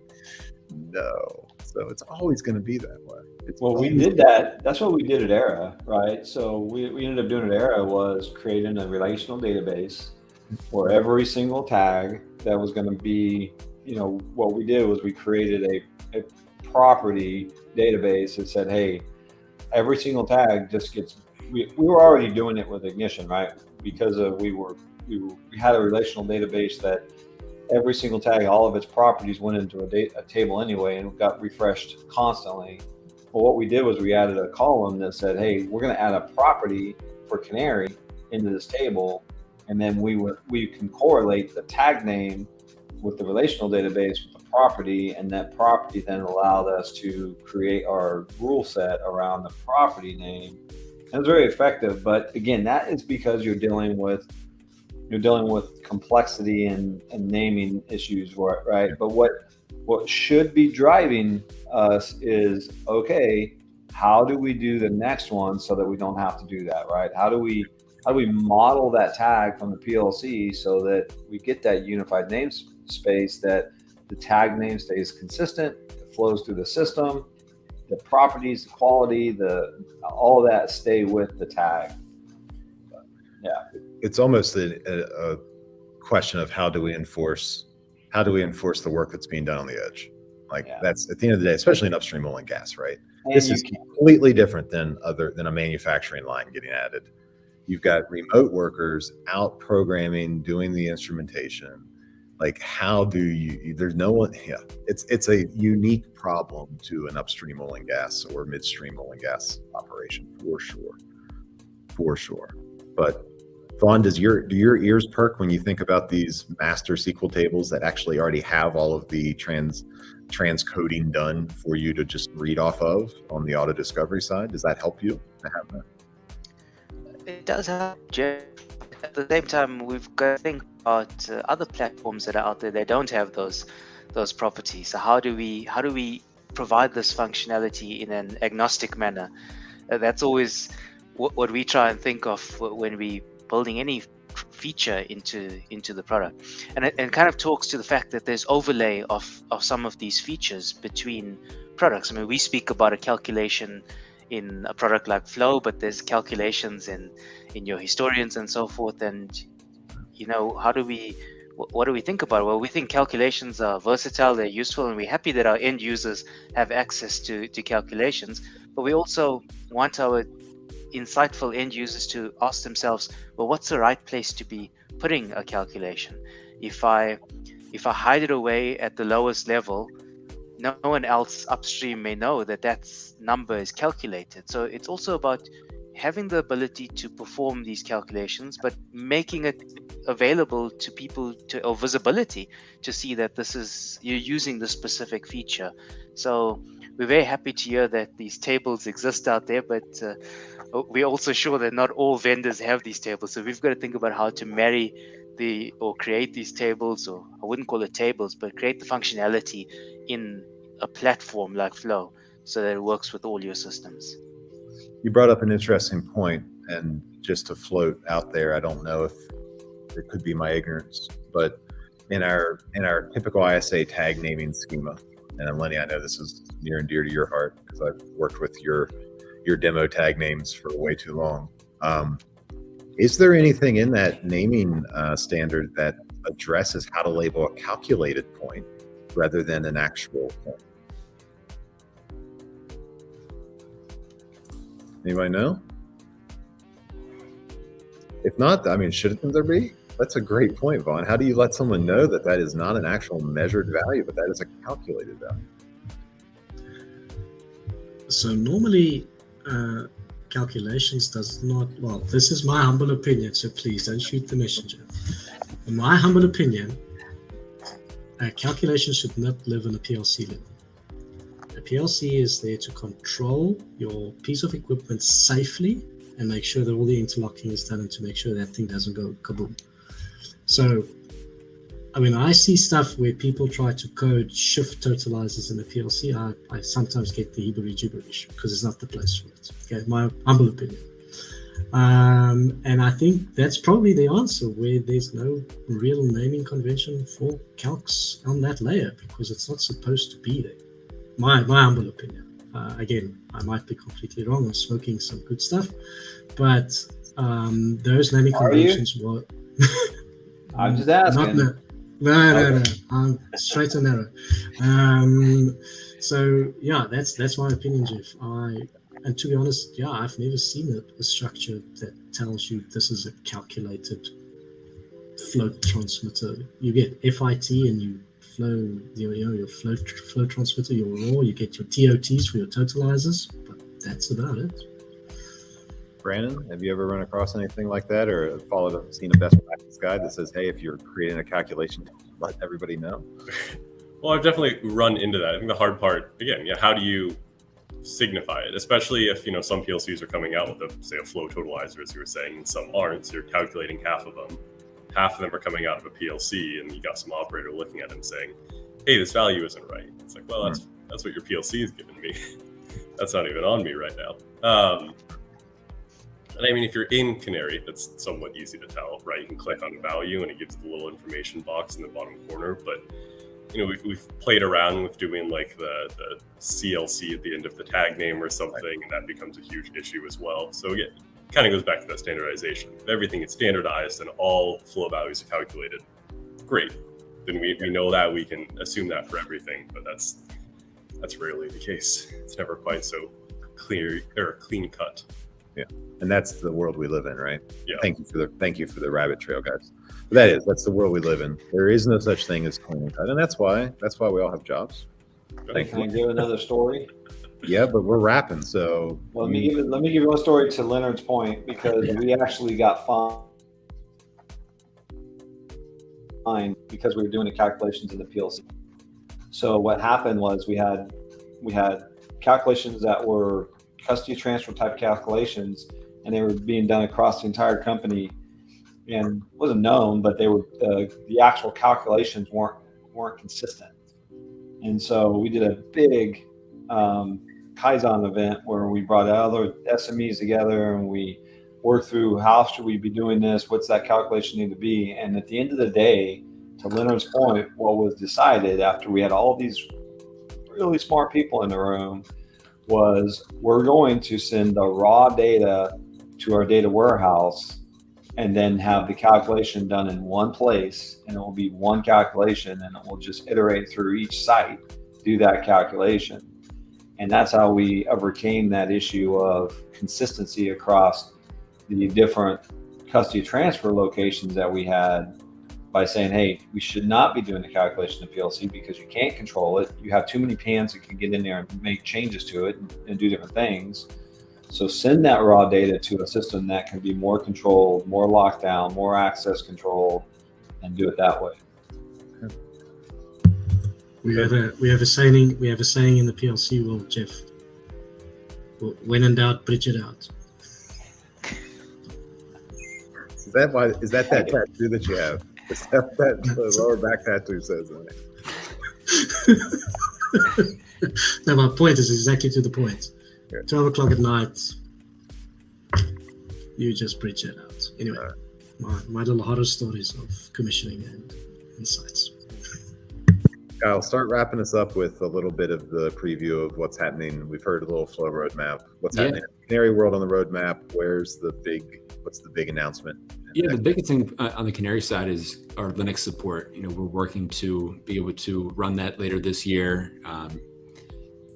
Speaker 1: No. So it's always going to be that way.
Speaker 2: We did that. That's what we did at Era, right? So we ended up doing at Era was creating a relational database for every single tag that was going to be, what we did was we created a property database that said, hey, every single tag just gets, we were already doing it with Ignition, right? Because we had a relational database that every single tag, all of its properties went into a table anyway and got refreshed constantly. Well, what we did was we added a column that said, hey, we're going to add a property for Canary into this table. And then we can correlate the tag name with the relational database with the property. And that property then allowed us to create our rule set around the property name. And it was very effective. But again, that is because you're dealing with complexity and naming issues, right? But what should be driving us is, okay, how do we do the next one so that we don't have to do that, right? How do we model that tag from the PLC so that we get that unified namespace, that the tag name stays consistent, it flows through the system, the properties, the quality, all of that stay with the tag. Yeah.
Speaker 1: It's almost a question of how do we enforce the work that's being done on the edge? That's at the end of the day, especially in upstream oil and gas, right?
Speaker 2: And
Speaker 1: this is completely different than a manufacturing line getting added. You've got remote workers out programming, doing the instrumentation. How do you? There's no one. Yeah, it's a unique problem to an upstream oil and gas or midstream oil and gas operation for sure. But Vaughn, do your ears perk when you think about these master SQL tables that actually already have all of the transcoding done for you to just read off of on the auto discovery side? Does that help you to have that?
Speaker 7: It does help, Jeff. At the same time, we've got to think about other platforms that are out there that don't have those properties. So how do we provide this functionality in an agnostic manner? That's always what we try and think of when we building any feature into the product, and it kind of talks to the fact that there's overlay of some of these features between products. I mean, we speak about a calculation in a product like Flow, but there's calculations in your historians and so forth. And what do we think about it? Well, we think calculations are versatile, they're useful, and we're happy that our end users have access to calculations, but we also want our insightful end users to ask themselves, well, what's the right place to be putting a calculation? If I hide it away at the lowest level, no one else upstream may know that number is calculated. So it's also about having the ability to perform these calculations, but making it available to people or visibility to see that you're using the specific feature. So we're very happy to hear that these tables exist out there, but we're also sure that not all vendors have these tables. So we've got to think about how to marry or create these tables, or I wouldn't call it tables, but create the functionality in a platform like Flow so that it works with all your systems.
Speaker 1: You brought up an interesting point, and just to float out there, I don't know if it could be my ignorance, but in our typical ISA tag naming schema, and Lenny, I know this is near and dear to your heart because I've worked with your demo tag names for way too long. Is there anything in that naming standard that addresses how to label a calculated point rather than an actual point? Anybody know? If not, I mean, shouldn't there be? That's a great point, Vaughn. How do you let someone know that that is not an actual measured value, but that is a calculated value?
Speaker 6: So normally, calculations does not, well, this is my humble opinion, so please don't shoot the messenger. In my humble opinion, a calculation should not live on a PLC level. A PLC is there to control your piece of equipment safely and make sure that all the interlocking is done and to make sure that thing doesn't go kaboom. So, I mean, I see stuff where people try to code shift totalizers in the PLC. I sometimes get the gibberish because it's not the place for it. Okay, my humble opinion. And I think that's probably the answer, where there's no real naming convention for calcs on that layer because it's not supposed to be there. My humble opinion. Again, I might be completely wrong. I'm smoking some good stuff, but those naming conventions were.
Speaker 2: I'm just asking.
Speaker 6: No. I'm straight and narrow. So yeah, that's my opinion, Jeff. And to be honest, yeah, I've never seen a structure that tells you this is a calculated float transmitter. You get FIT and you flow your flow transmitter, your raw. You get your TOTs for your totalizers, but that's about it.
Speaker 1: Brandon, have you ever run across anything like that, or seen a best practice guide that says, "Hey, if you're creating a calculation, let everybody know"?
Speaker 4: Well, I've definitely run into that. I think the hard part, again, how do you signify it? Especially if some PLCs are coming out with a flow totalizer, as you were saying, and some aren't. So you're calculating half of them. Half of them are coming out of a PLC, and you got some operator looking at them saying, "Hey, this value isn't right." It's like, well, that's what your PLC is giving me. That's not even on me right now. And I mean, if you're in Canary, that's somewhat easy to tell, right? You can click on value and it gives the little information box in the bottom corner. But, we've played around with doing like the CLC at the end of the tag name or something, and that becomes a huge issue as well. So again, it kind of goes back to that standardization. If everything is standardized and all flow values are calculated, great. Then we know that, we can assume that for everything, but that's rarely the case. It's never quite so clear or clean cut.
Speaker 1: Yeah, and that's the world we live in, right?
Speaker 4: Yeah.
Speaker 1: Thank you for the rabbit trail, guys. But that's the world we live in. There is no such thing as clean cut, and that's why we all have jobs.
Speaker 2: Can I give another story?
Speaker 1: Yeah, but we're rapping, so
Speaker 2: let me give you one story to Leonard's point, because we actually got fined because we were doing the calculations in the PLC. So what happened was we had calculations that were custody transfer type calculations, and they were being done across the entire company, and it wasn't known, but they were the actual calculations weren't consistent. And so we did a big Kaizen event where we brought other SMEs together and we worked through how should we be doing this, what's that calculation need to be. And at the end of the day, to Leonard's point, what was decided after we had all these really smart people in the room was we're going to send the raw data to our data warehouse and then have the calculation done in one place, and it will be one calculation, and it will just iterate through each site, do that calculation. And that's how we overcame that issue of consistency across the different custody transfer locations that we had, by saying, hey, we should not be doing the calculation of PLC because you can't control it. You have too many pans that can get in there and make changes to it and do different things. So send that raw data to a system that can be more controlled, more locked down, more access controlled, and do it that way.
Speaker 6: We have a saying in the PLC world, Jeff. When in doubt, bridge it out.
Speaker 1: Is that tattoo that you have? Is that the lower back tattoo says on it?
Speaker 6: No, my point is exactly to the point.
Speaker 1: Yeah.
Speaker 6: 12 o'clock at night, you just bridge it out. Anyway, my little horror stories of commissioning and insights.
Speaker 1: I'll start wrapping us up with a little bit of the preview of what's happening. We've heard a little flow roadmap. What's happening in the Canary world on the roadmap? What's the big announcement?
Speaker 5: Yeah, the biggest thing on the Canary side is our Linux support. We're working to be able to run that later this year.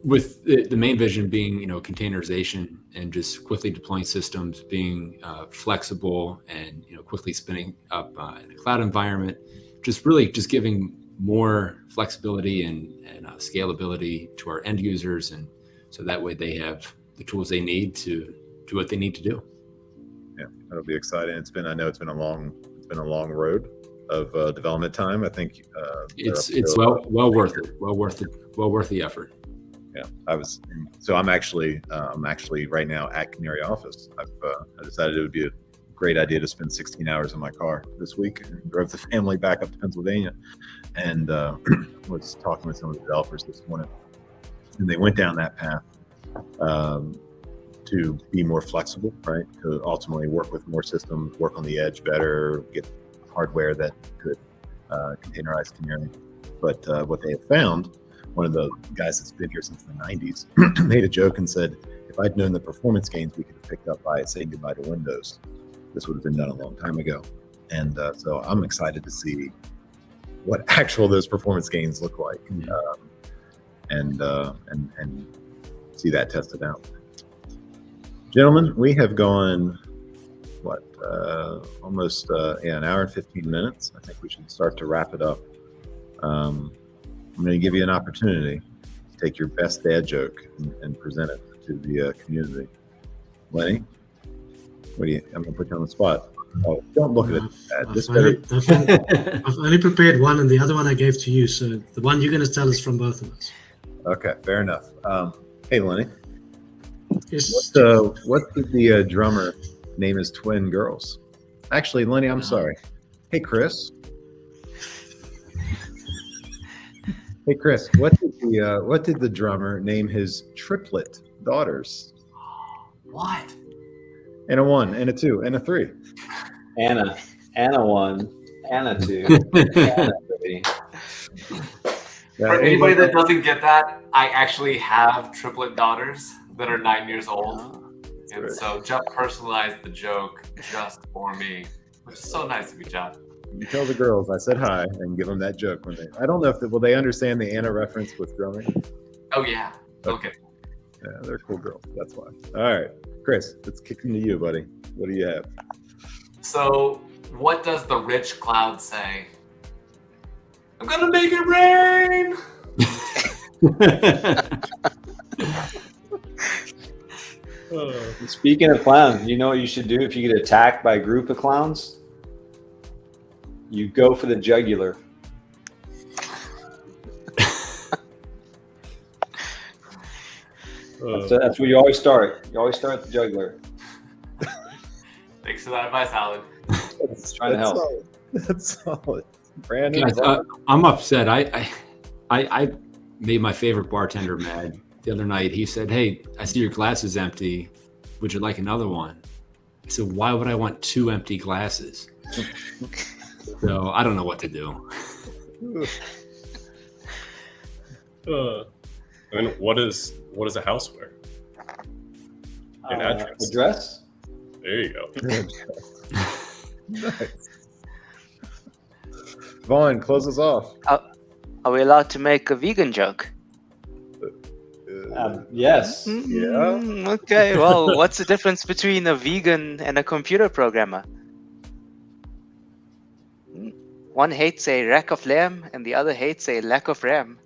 Speaker 5: with the main vision being, containerization and just quickly deploying systems, being flexible and, quickly spinning up in a cloud environment, just giving more flexibility and scalability to our end users. And so that way they have the tools they need to do what they need to do.
Speaker 1: Yeah, that'll be exciting. I know it's been a long road of development time. I think
Speaker 5: it's well worth it. Well worth the effort.
Speaker 1: Yeah, I'm actually right now at Canary office. I decided it would be a great idea to spend 16 hours in my car this week and drove the family back up to Pennsylvania, and was talking with some of the developers this morning, and they went down that path to be more flexible, right? To ultimately work with more systems, work on the edge better, get hardware that could containerize Canary. But what they have found, one of the guys that's been here since the 90s made a joke and said, if I'd known the performance gains we could have picked up by saying goodbye to Windows, this would have been done a long time ago. And so I'm excited to see what those performance gains look like, and see that tested out. Gentlemen, we have gone almost an hour and 15 minutes. I think we should start to wrap it up. I'm going to give you an opportunity to take your best dad joke and present it to the community. Lenny, I'm going to put you on the spot. Oh, don't look at it.
Speaker 6: I've only prepared one, and the other one I gave to you. So the one you're going to tell is from both of us.
Speaker 1: Okay, fair enough. Hey, Lenny.
Speaker 6: Yes.
Speaker 1: What did the drummer name his twin girls? Actually, Lenny, I'm sorry. Hey, Chris. Hey, Chris. What did the drummer name his triplet daughters?
Speaker 3: What?
Speaker 1: And a 1, and a 2, and a 3.
Speaker 2: Anna 1, Anna 2, Anna 3.
Speaker 3: For anybody that doesn't get that, I actually have triplet daughters that are 9 years old. And so Jeff personalized the joke just for me, which is so nice of you, Jeff.
Speaker 1: You tell the girls I said hi and give them that joke I don't know will they understand the Anna reference with drumming?
Speaker 3: Oh yeah. Okay.
Speaker 1: Yeah, they're cool girls. That's why. All right, Chris, let's kick into you, buddy. What do you have?
Speaker 3: So, what does the rich cloud say? I'm gonna make it rain.
Speaker 2: Speaking of clowns, you know what you should do if you get attacked by a group of clowns? You go for the jugular. That's where you always start. You always start at the jugular.
Speaker 3: Thanks for that advice, Alan.
Speaker 2: Trying to help.
Speaker 1: Solid. That's solid. Brandon,
Speaker 5: Guys, I'm upset. I made my favorite bartender mad the other night. He said, "Hey, I see your glass is empty. Would you like another one?" I said, "Why would I want 2 empty glasses?" So I don't know what to do.
Speaker 4: What is a houseware? An address.
Speaker 2: Address?
Speaker 4: There you go.
Speaker 1: nice. Vaughn, close us off.
Speaker 7: Are we allowed to make a vegan joke?
Speaker 2: Yes.
Speaker 7: Okay, well, what's the difference between a vegan and a computer programmer? One hates a rack of lamb and the other hates a lack of RAM.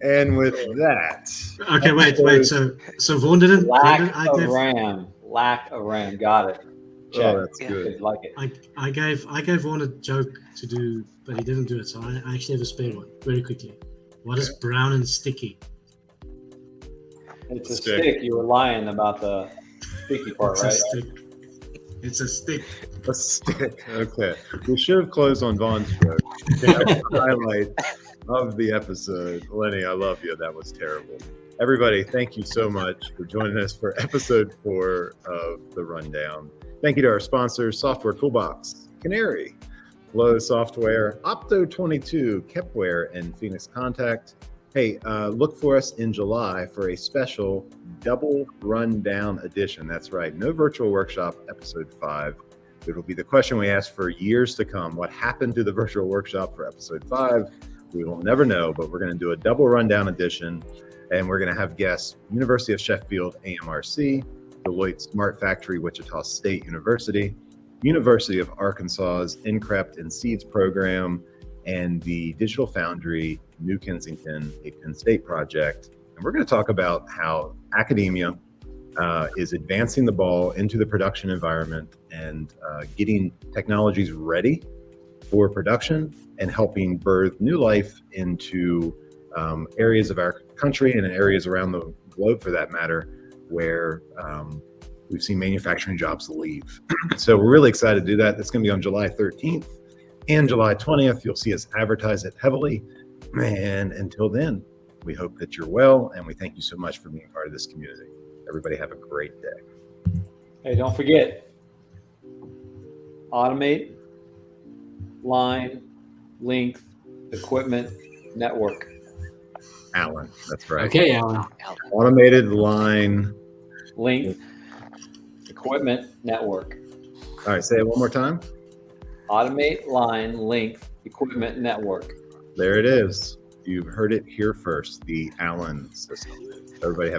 Speaker 1: And with that.
Speaker 6: Okay, wait. So Vaughn didn't.
Speaker 2: Lack of RAM. Got it. Check.
Speaker 1: Oh, that's good.
Speaker 2: Like it.
Speaker 6: I gave Vaughn a joke to do, but he didn't do it. So I actually have a spare one very quickly. What is brown and sticky?
Speaker 2: It's a stick. You were lying about the sticky part,
Speaker 6: It's
Speaker 2: right?
Speaker 6: a stick. It's a stick.
Speaker 1: A stick. Okay. We should have closed on Vaughn's joke. Yeah, highlight of the episode. Lenny, I love you. That was terrible. Everybody, thank you so much for joining us for episode 4 of The Rundown. Thank you to our sponsors, Software Toolbox, Canary, Flow Software, Opto22, Kepware, and Phoenix Contact. Hey, look for us in July for a special double rundown edition. That's right. No virtual workshop, episode 5. It will be the question we asked for years to come. What happened to the virtual workshop for episode 5? We will never know, but we're going to do a double rundown edition, and we're going to have guests: University of Sheffield AMRC, Deloitte Smart Factory, Wichita State University, University of Arkansas's Incrept and Seeds program, and the Digital Foundry New Kensington, a Penn State project. And we're going to talk about how academia is advancing the ball into the production environment and getting technologies ready for production and helping birth new life into areas of our country and in areas around the globe, for that matter, where we've seen manufacturing jobs leave. So we're really excited to do that. That's going to be on July 13th and July 20th. You'll see us advertise it heavily. And until then, we hope that you're well, and we thank you so much for being part of this community. Everybody have a great day.
Speaker 2: Hey, don't forget, automate, line, length, equipment, network.
Speaker 1: Alan, that's right.
Speaker 5: Okay, Alan.
Speaker 1: Automated line.
Speaker 2: Length, equipment, network.
Speaker 1: All right, say it one more time.
Speaker 2: Automate, line, length, equipment, network.
Speaker 1: There it is. You've heard it here first, the Allen system. Everybody have